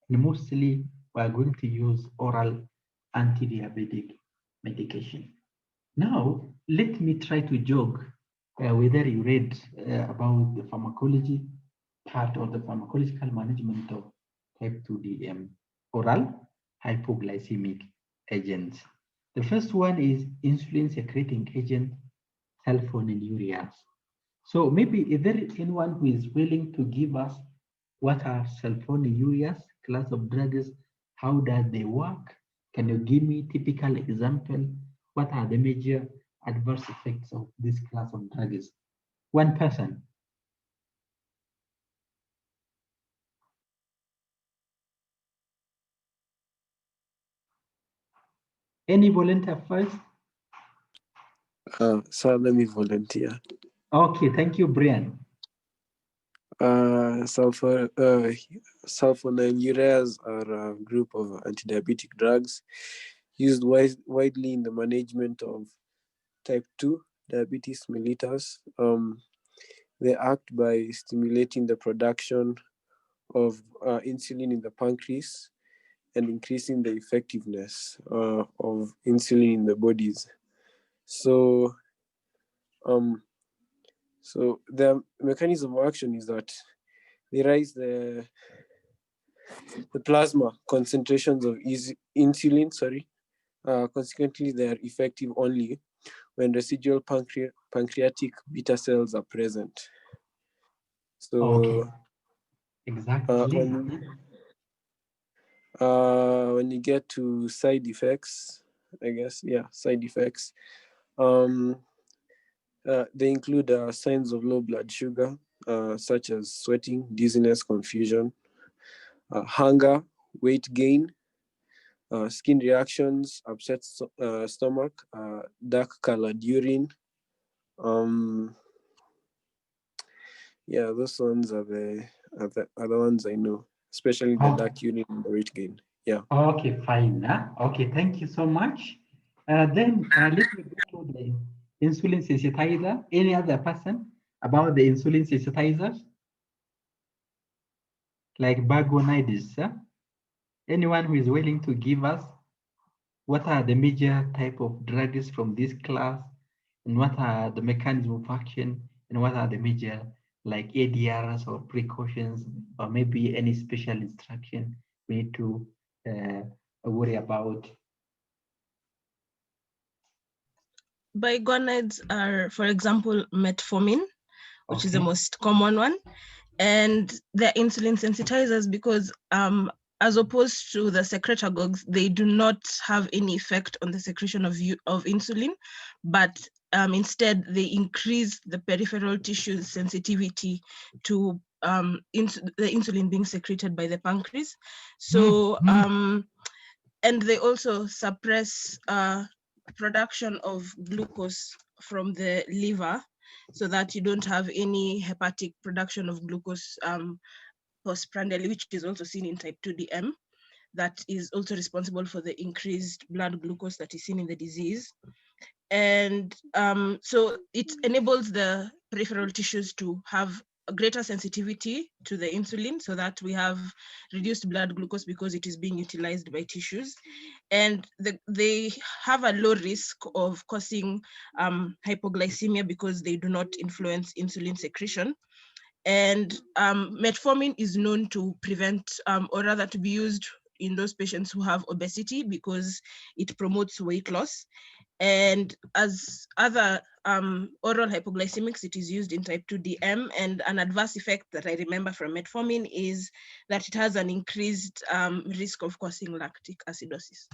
and mostly we are going to use oral anti-diabetic medication. Now, let me try to jog whether you read about the pharmacology part or the pharmacological management of type 2 DM oral hypoglycemic agents. The first one is insulin secreting agent, sulfonylureas. So maybe is there anyone who is willing to give us what are sulfonylureas, class of drugs, how does they work? Can you give me typical example? What are the major adverse effects of this class of drugs? One person. Any volunteer first? So let me volunteer. Okay, thank you, Brian. Sulfonylureas are a group of antidiabetic drugs used widely in the management of type 2 diabetes mellitus. They act by stimulating the production of insulin in the pancreas and increasing the effectiveness of insulin in the bodies. So the mechanism of action is that they raise the plasma concentrations of insulin. Consequently, they are effective only when residual pancreatic beta cells are present. So, okay. Exactly. When you get to side effects, side effects, they include signs of low blood sugar, such as sweating, dizziness, confusion, hunger, weight gain, skin reactions, upset stomach, dark colored urine. Those ones are the ones I know, especially the dark urine and the weight gain. Yeah. Okay, fine. Okay, thank you so much. Then let me go to the insulin sensitizer. Any other person about the insulin sensitizers? Like bagonides, anyone who is willing to give us what are the major type of drugs from this class, and what are the mechanism of action, and what are the major like ADRs or precautions, or maybe any special instruction we need to worry about. Bigonides are, for example, metformin, which is the Okay. most common one, and they're insulin sensitizers because as opposed to the secretagogues, they do not have any effect on the secretion of insulin, but instead they increase the peripheral tissue sensitivity to the insulin being secreted by the pancreas. So, and they also suppress production of glucose from the liver, so that you don't have any hepatic production of glucose postprandially, which is also seen in type 2DM, that is also responsible for the increased blood glucose that is seen in the disease. And so it enables the peripheral tissues to have a greater sensitivity to the insulin, so that we have reduced blood glucose because it is being utilized by tissues. And they have a low risk of causing hypoglycemia because they do not influence insulin secretion. And metformin is known to prevent, or rather to be used in those patients who have obesity because it promotes weight loss. And as other oral hypoglycemics, it is used in type 2DM. And an adverse effect that I remember from metformin is that it has an increased risk of causing lactic acidosis.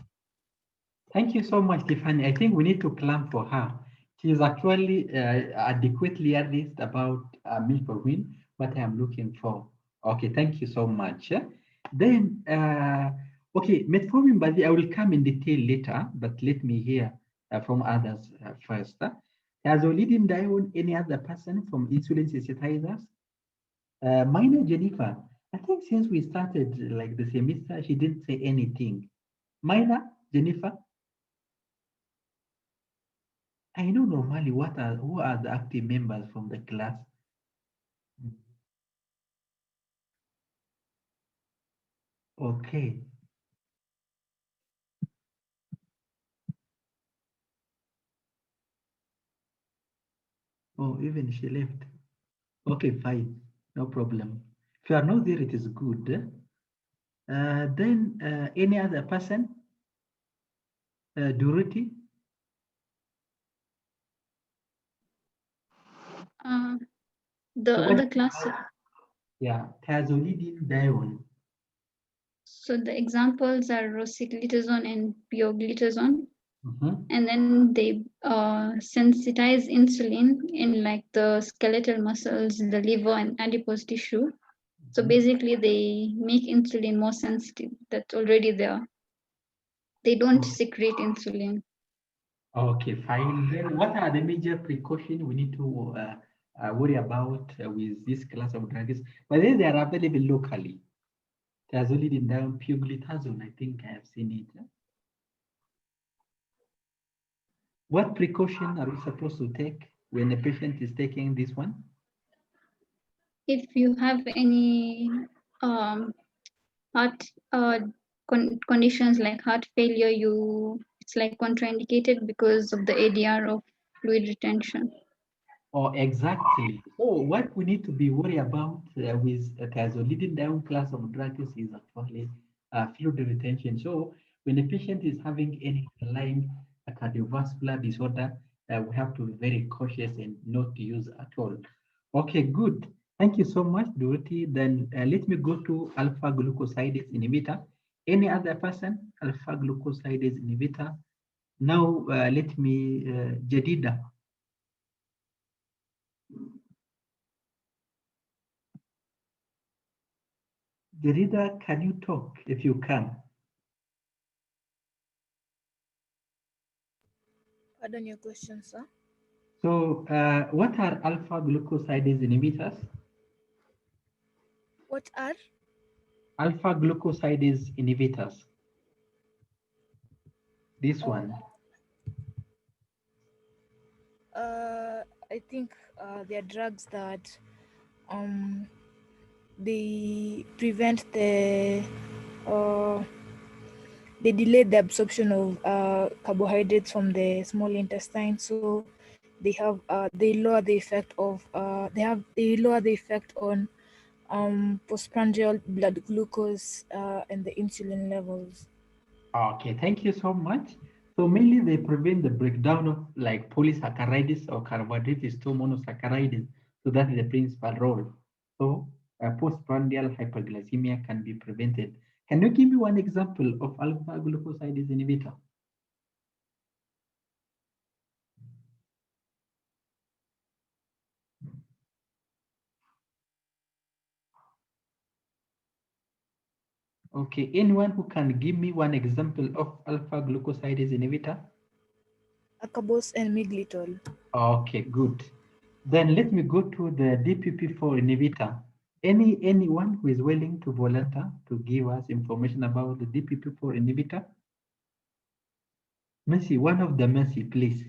Thank you so much, Tiffany. I think we need to clap for her. She is actually adequately honest about metformin, what I am looking for. Okay, thank you so much. Then, okay, metformin, but I will come in detail later, but let me hear from others first. Has leading down any other person from insulin sensitizers? Minor Jennifer, I think since we started like the semester, she didn't say anything. Minor Jennifer? I know normally who are the active members from the class. Okay. Oh, even she left. Okay, fine. No problem. If you are not there, it is good. Then any other person? Dorothy? The So other class. Yeah, tazolidine dione. So the examples are rosiglitazone and pioglitazone. Mhm. And then they sensitize insulin in like the skeletal muscles, the liver and adipose tissue. So basically they make insulin more sensitive. That's already there. They don't secrete insulin. Okay, fine. Then what are the major precautions we need to worry about with this class of drugs? But then they are available locally. Tazolidine dione, pioglitazone, I think I have seen it. What precaution are we supposed to take when a patient is taking this one? If you have any heart conditions like heart failure, it's like contraindicated because of the ADR of fluid retention. Oh, exactly. So what we need to be worried about with tazolidine dione class of drugs is actually fluid retention. So when a patient is having any underlying cardiovascular disorder, we have to be very cautious and not to use at all. Okay, good. Thank you so much, Dorothy. Then let me go to alpha glucosidase inhibitor. Any other person, alpha glucosidase inhibitor? Now let me, Jadida. Jadida, can you talk if you can? Pardon your question, sir. So what are alpha glucosidase inhibitors? What are? Alpha glucosidase inhibitors. This one. I think they are drugs that they prevent the they delay the absorption of carbohydrates from the small intestine. So they lower the effect of they lower the effect on postprandial blood glucose and the insulin levels. Okay, thank you so much. So mainly they prevent the breakdown of like polysaccharides or carbohydrates to monosaccharides. So that is the principal role. So postprandial hyperglycemia can be prevented. Can you give me one example of alpha glucosidase inhibitor? Okay, anyone who can give me one example of alpha glucosidase inhibitor? Acarbose and miglitol. Okay, good. Then let me go to the DPP4 inhibitor. Anyone who is willing to volunteer to give us information about the DPP4 inhibitor? Mercy, one of the Mercy, please.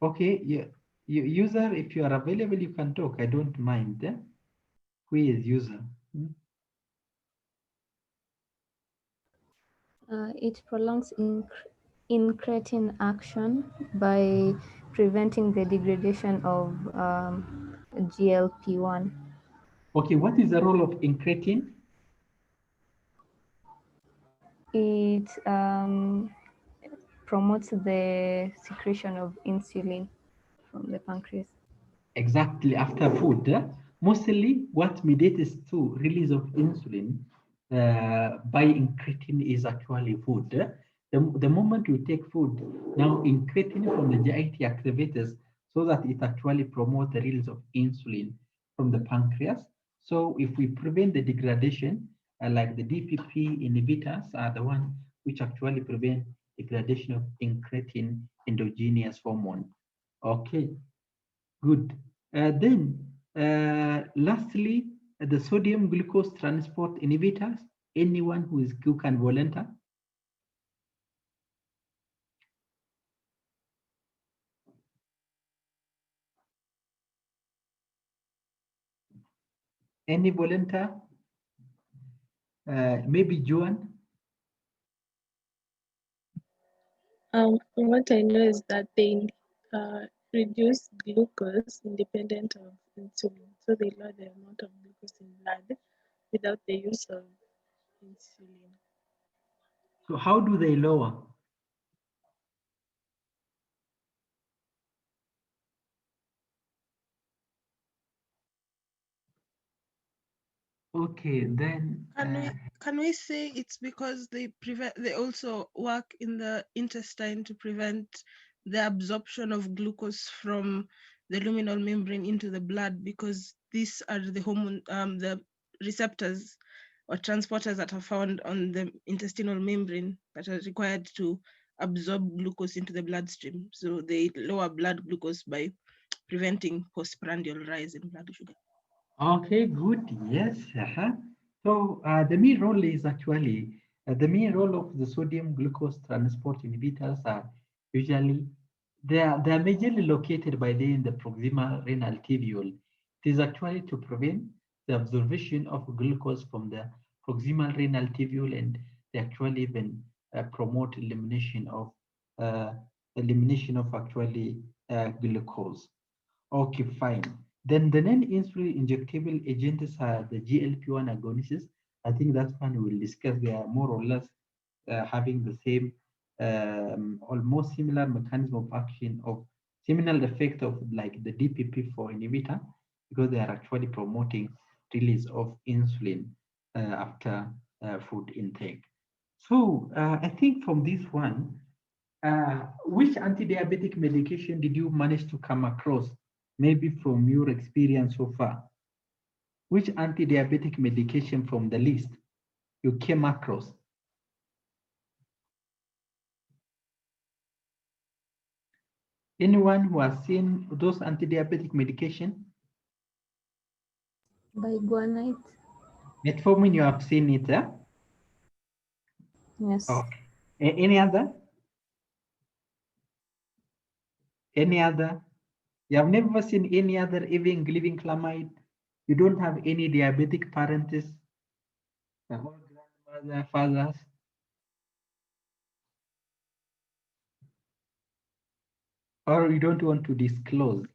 Okay, user, if you are available, you can talk. I don't mind. Who is user? It prolongs incretin action by preventing the degradation of GLP-1. Okay, what is the role of incretin? It promotes the secretion of insulin from the pancreas. Exactly, after food. Mostly what mediates to release of insulin by incretin is actually food. The moment you take food, now incretin from the GIT activators so that it actually promotes the release of insulin from the pancreas. So if we prevent the degradation, like the DPP inhibitors are the one which actually prevent degradation of incretin endogenous hormone. Okay, good. Lastly, the sodium glucose transport inhibitors. Anyone who can volunteer? Any volunteer? Maybe Joan? What I know is that they reduce glucose independent of insulin. So they lower the amount of glucose in blood without the use of insulin. So how do they lower? Okay, then Can we say it's because they also work in the intestine to prevent the absorption of glucose from the luminal membrane into the blood, because these are the hormone the receptors or transporters that are found on the intestinal membrane that are required to absorb glucose into the bloodstream. So they lower blood glucose by preventing postprandial rise in blood sugar. Okay, good. Yes. So the main role is actually the main role of the sodium glucose transport inhibitors are usually they are majorly located by in the proximal renal tubule. It is actually to prevent the absorption of glucose from the proximal renal tubule, and they actually even promote elimination of actually glucose. Okay, fine. Then the non-insulin injectable agents are the GLP-1 agonists. I think that's one we'll discuss. They are more or less having the same, almost similar mechanism of action of similar effect of like the DPP4 inhibitor, because they are actually promoting release of insulin after food intake. So I think from this one, which anti-diabetic medication did you manage to come across? Maybe from your experience so far, which anti-diabetic medication from the list you came across? Anyone who has seen those anti-diabetic medication? Biguanide. Metformin, you have seen it, eh? Yes. Okay. Any other? Any other? You have never seen any other, even glibenclamide? You don't have any diabetic parents, or grandmother, fathers. Or you don't want to disclose.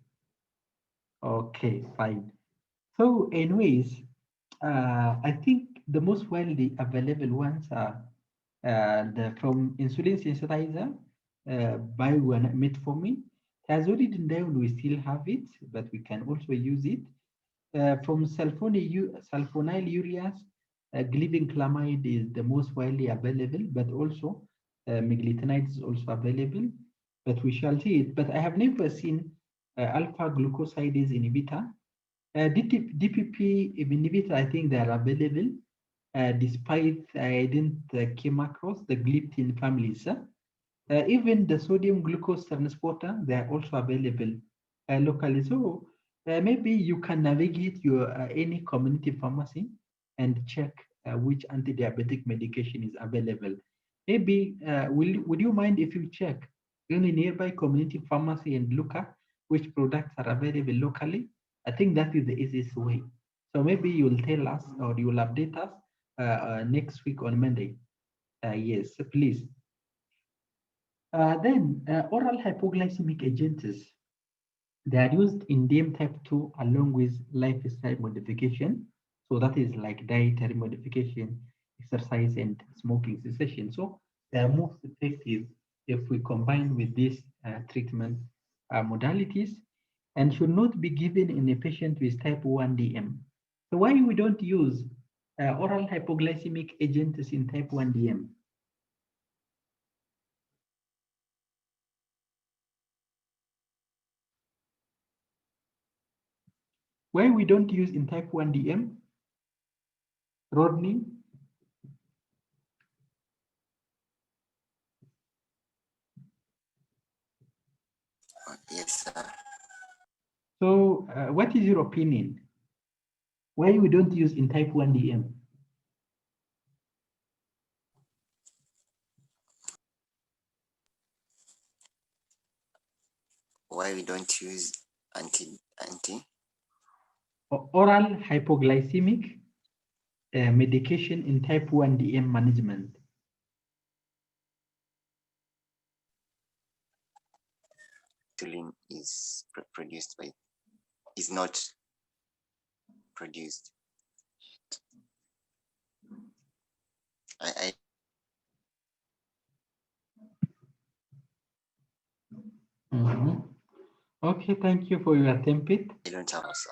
Okay, fine. So anyways, I think the most widely available ones are from insulin sensitizer, buy one metformin. Tazolidine, we still have it, but we can also use it. From sulfonylureas, glibenclamide is the most widely available, but also meglitinide is also available, but we shall see it. But I have never seen alpha glucosidase inhibitor. DPP inhibitor, I think they are available, despite I didn't came across the gliptin families. Even the sodium glucose transporter, they are also available locally. So maybe you can navigate your any community pharmacy and check which anti-diabetic medication is available. Maybe would you mind if you check any nearby community pharmacy and look at which products are available locally? I think that is the easiest way. So maybe you will tell us or you will update us next week on Monday. Yes, please. Then oral hypoglycemic agents, they are used in DM type 2 along with lifestyle modification. So that is like dietary modification, exercise, and smoking cessation. So they are most effective if we combine with these treatment modalities, and should not be given in a patient with type 1 DM. So why we don't use oral hypoglycemic agents in type 1 DM? Why we don't use in type 1 DM? Rodney? Yes, sir. So what is your opinion? Why we don't use in type 1 DM? Why we don't use anti? Oral hypoglycemic medication in type 1 DM management. Insulin is not produced. Okay, thank you for your attempt. I don't have answer.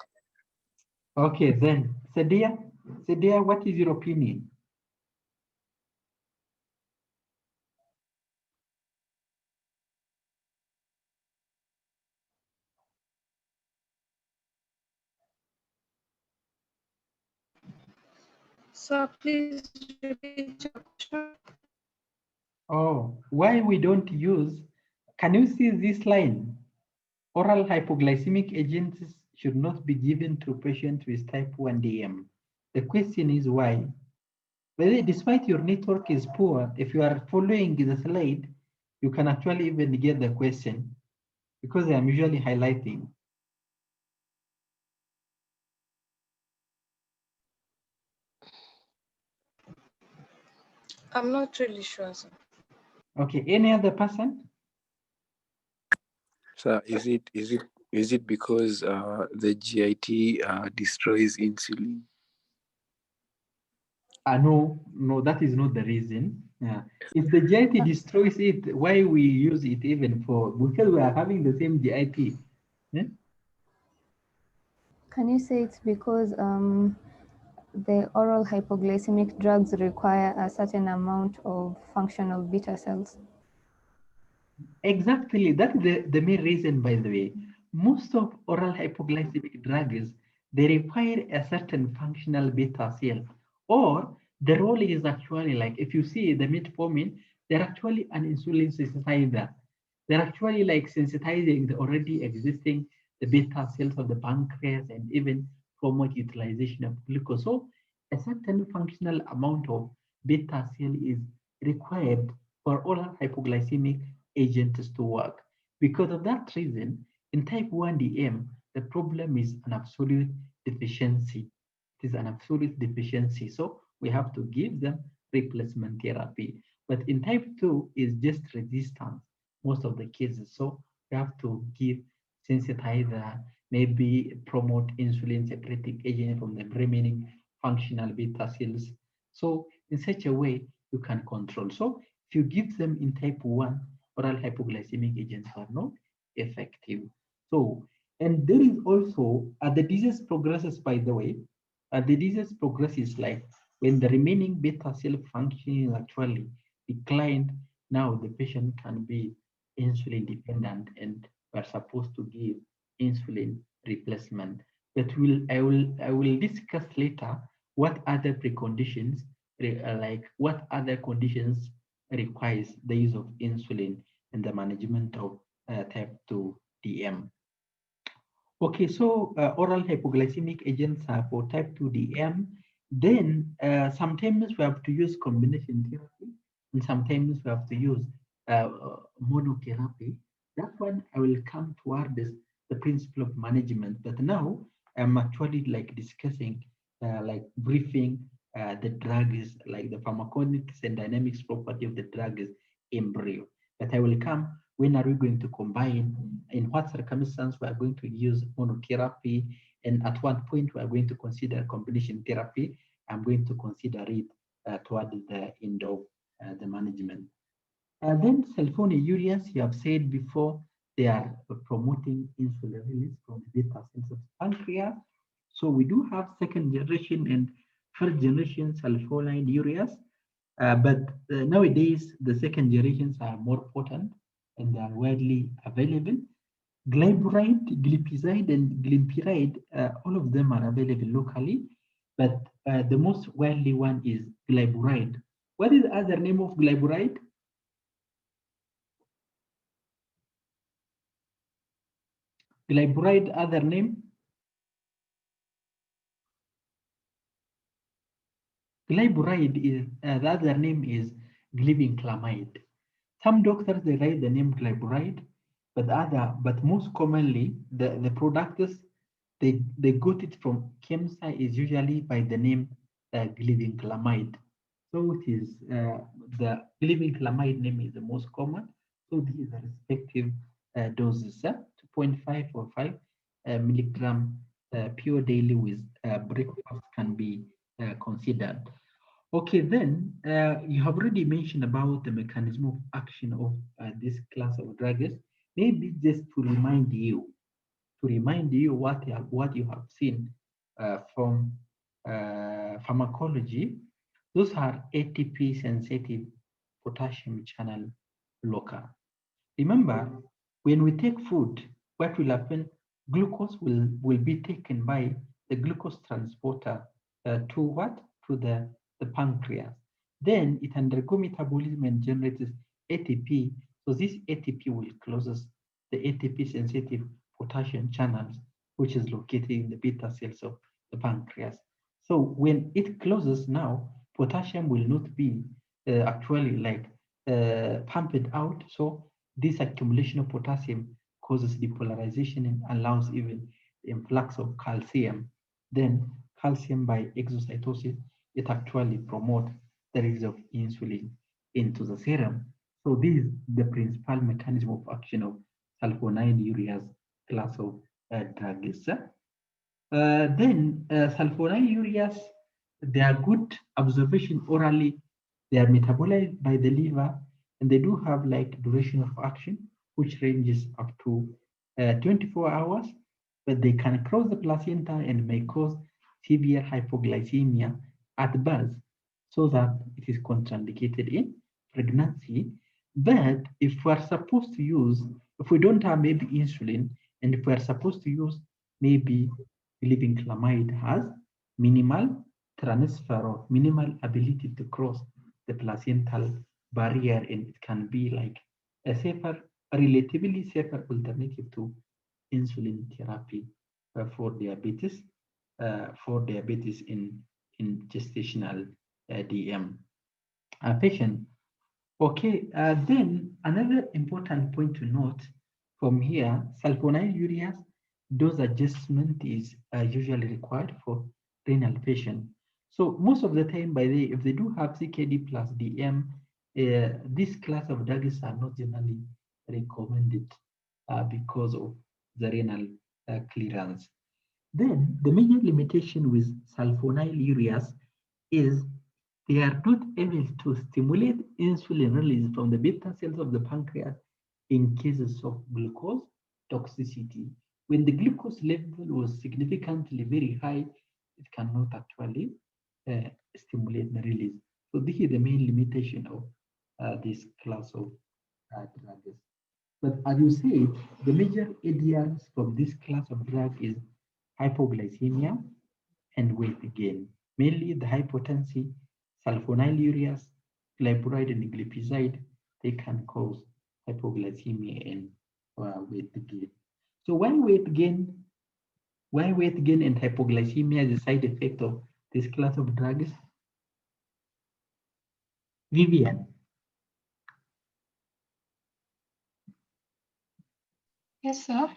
Okay, then Sadia, what is your opinion? So please repeat your question. Oh, why we don't use, can you see this line? Oral hypoglycemic agents should not be given to patients with type 1 DM. The question is why? But despite your network is poor, if you are following the slide, you can actually even get the question because I'm usually highlighting. I'm not really sure, sir. Okay, any other person? So is it because the GIT destroys insulin? No, that is not the reason. Yeah. If the GIT destroys it, why we use it even for, because we are having the same GIT. Yeah? Can you say it's because the oral hypoglycemic drugs require a certain amount of functional beta cells? Exactly, that's the main reason, by the way. Most of oral hypoglycemic drugs, they require a certain functional beta cell, or the role is actually like, if you see the metformin, they're actually an insulin sensitizer. They're actually like sensitizing the already existing the beta cells of the pancreas and even promote utilization of glucose. So a certain functional amount of beta cell is required for oral hypoglycemic agents to work. Because of that reason, in type 1 DM, the problem is an absolute deficiency. It is an absolute deficiency. So we have to give them replacement therapy. But in type 2 is just resistance, most of the cases. So we have to give sensitizer, maybe promote insulin secreting agent from the remaining functional beta cells. So in such a way, you can control. So if you give them in type 1, oral hypoglycemic agents are not effective. So, and there is also, the disease progresses, by the way, the disease progresses like when the remaining beta cell function is actually declined, now the patient can be insulin dependent and we're supposed to give insulin replacement. But I will discuss later what other preconditions, like what other conditions requires the use of insulin in the management of type 2 DM. Okay, so oral hypoglycemic agents are for type 2 DM. Then sometimes we have to use combination therapy, and sometimes we have to use monotherapy. That one I will come toward this, the principle of management. But now I'm actually like discussing, like briefing the drugs, like the pharmacokinetics and dynamics property of the drug is embryo. But I will come, when are we going to combine, in what circumstance we are going to use monotherapy, and at what point we are going to consider combination therapy. I'm going to consider it toward the end of the management. Then sulfonylureas, you have said before, they are promoting insulin release from the beta cells of pancreas. So we do have second generation and first generation sulfonylureas, but nowadays the second generations are more potent and they are widely available. Glyburide, glipizide, and glimepiride, all of them are available locally, but the most widely one is glyburide. What is the other name of glyburide? Glyburide, other name? Glyburide is, the other name is glibenclamide. Some doctors, they write the name glyburide, but most commonly, the products, they got it from KEMSA is usually by the name glibenclamide. So it is, the glibenclamide name is the most common. So these are respective doses, 2.5 or 5 milligram pure daily with breakfast can be considered. Okay, then you have already mentioned about the mechanism of action of this class of drugs. Maybe just to remind you what you have seen from pharmacology. Those are ATP sensitive potassium channel blocker. Remember, when we take food, what will happen? Glucose will be taken by the glucose transporter to what? To the pancreas. Then it undergo metabolism and generates ATP. So this ATP will closes the ATP sensitive potassium channels, which is located in the beta cells of the pancreas. So when it closes now, potassium will not be actually like pumped out. So this accumulation of potassium causes depolarization and allows even the influx of calcium. Then calcium by exocytosis, it actually promotes the release of insulin into the serum. So this is the principal mechanism of action of sulfonylureas class of drugs. Then sulfonylureas, they are good observation orally. They are metabolized by the liver, and they do have like duration of action, which ranges up to 24 hours, but they can cross the placenta and may cause severe hypoglycemia at birth, so that it is contraindicated in pregnancy. But if we're supposed to use, if we don't have maybe insulin, and if we're supposed to use maybe glibenclamide, has minimal transfer or minimal ability to cross the placental barrier, and it can be like a safer, a relatively safer alternative to insulin therapy for diabetes in gestational DM patient. Okay, then another important point to note from here, sulfonylureas, dose adjustment is usually required for renal patient. So most of the time, if they do have CKD plus DM, this class of drugs are not generally recommended because of the renal clearance. Then the major limitation with sulfonylureas is they are not able to stimulate insulin release from the beta cells of the pancreas in cases of glucose toxicity. When the glucose level was significantly very high, it cannot actually stimulate the release. So this is the main limitation of this class of drugs. But as you said, the major ADRs from this class of drug is hypoglycemia and weight gain. Mainly the hypotensive, sulfonylureas, glyburide and glipizide, they can cause hypoglycemia and weight gain. So why weight gain and hypoglycemia is a side effect of this class of drugs? Vivian. Yes, sir.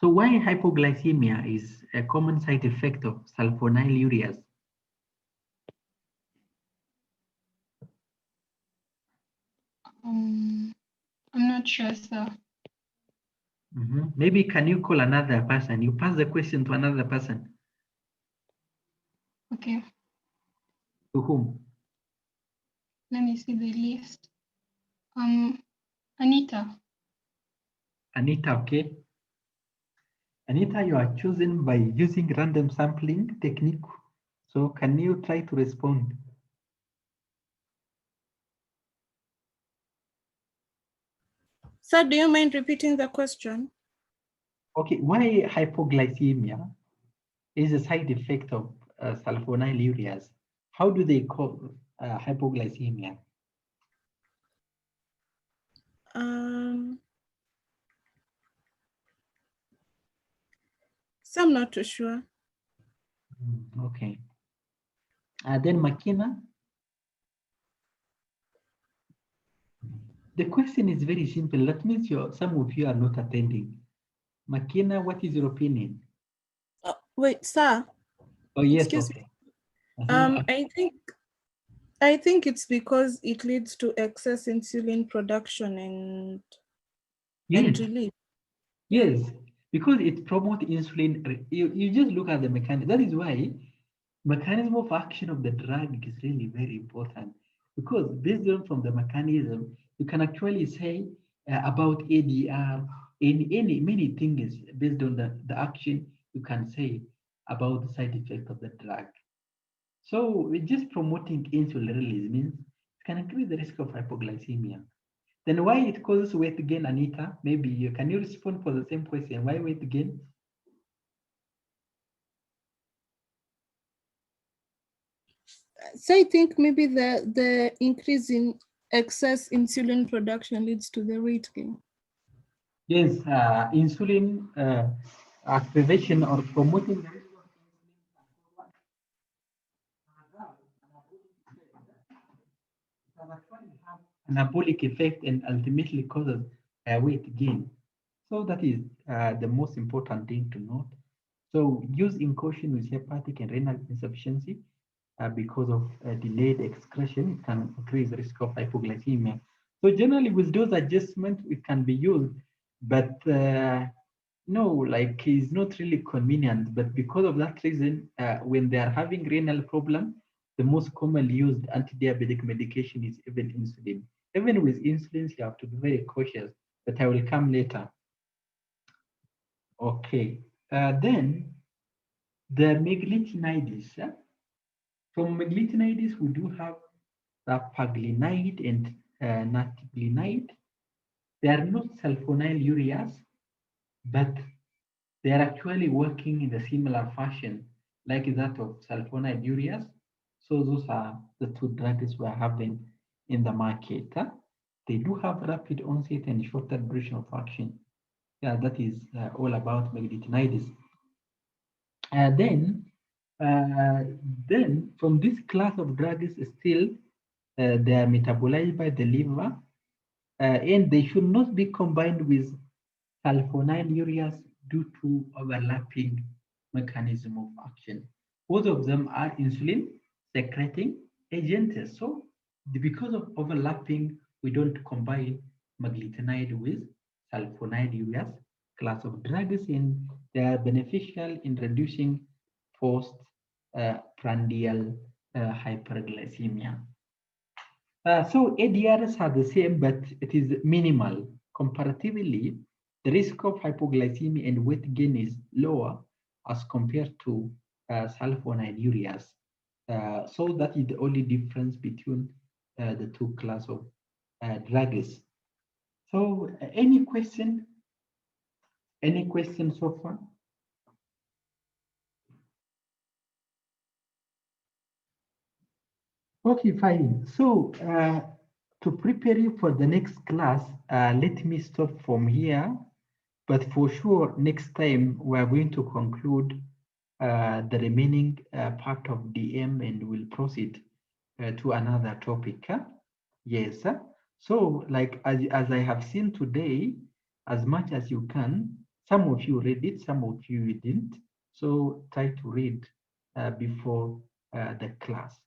So why hypoglycemia is a common side effect of sulfonylureas? I'm not sure, sir. Maybe can you call another person? You pass the question to another person. Okay. To whom? Let me see the list. Anita. Anita, okay. Anita, you are chosen by using random sampling technique. So can you try to respond? Sir, do you mind repeating the question? Okay, why hypoglycemia is a side effect of sulfonylureas? How do they cause hypoglycemia? So I'm not too sure. Okay. Then Makina. The question is very simple. That means some of you are not attending. Makina, what is your opinion? Wait, sir. Oh yes, Excuse okay. me. I think it's because it leads to excess insulin production and release. Yes, because it promotes insulin. You just look at the mechanism. That is why mechanism of action of the drug is really very important. Because based on from the mechanism, you can actually say about ADR, many things based on the action you can say about the side effect of the drug. So just promoting insulin release means it can increase the risk of hypoglycemia. Then why it causes weight gain, Anita? Maybe can you respond for the same question? Why weight gain? So I think maybe the increase in excess insulin production leads to the weight gain. Yes, insulin activation or promoting the anabolic effect and ultimately causes weight gain. So that is the most important thing to note. So use in caution with hepatic and renal insufficiency because of delayed excretion can increase the risk of hypoglycemia. So generally with dose adjustment, it can be used, but no, like it's not really convenient. But because of that reason, when they are having renal problem, the most commonly used anti-diabetic medication is even insulin. Even with insulin, you have to be very cautious, but I will come later. Okay, then the meglitinides. From meglitinides, we do have rapaglinide and natiglinide. They are not sulfonylureas, but they are actually working in a similar fashion like that of sulfonylureas. So those are the two drugs we are having in the market. They do have rapid onset and shorter duration of action. Yeah, that is all about meglitinides. Then from this class of drugs, still they are metabolized by the liver, and they should not be combined with sulfonylureas due to overlapping mechanism of action. Both of them are insulin secreting agents. So because of overlapping, we don't combine maglitinide with sulfonide class of drugs, and they are beneficial in reducing postprandial hyperglycemia. So ADRs are the same, but it is minimal. Comparatively, the risk of hypoglycemia and weight gain is lower as compared to sulfonilureas. So that is the only difference between the two class of drugs. So any question? Any questions so far? Okay, fine. So to prepare you for the next class, let me stop from here. But for sure, next time we are going to conclude the remaining part of DM and we'll proceed to another topic. Huh? Yes. So like as I have seen today, as much as you can, some of you read it, some of you didn't. So try to read before the class.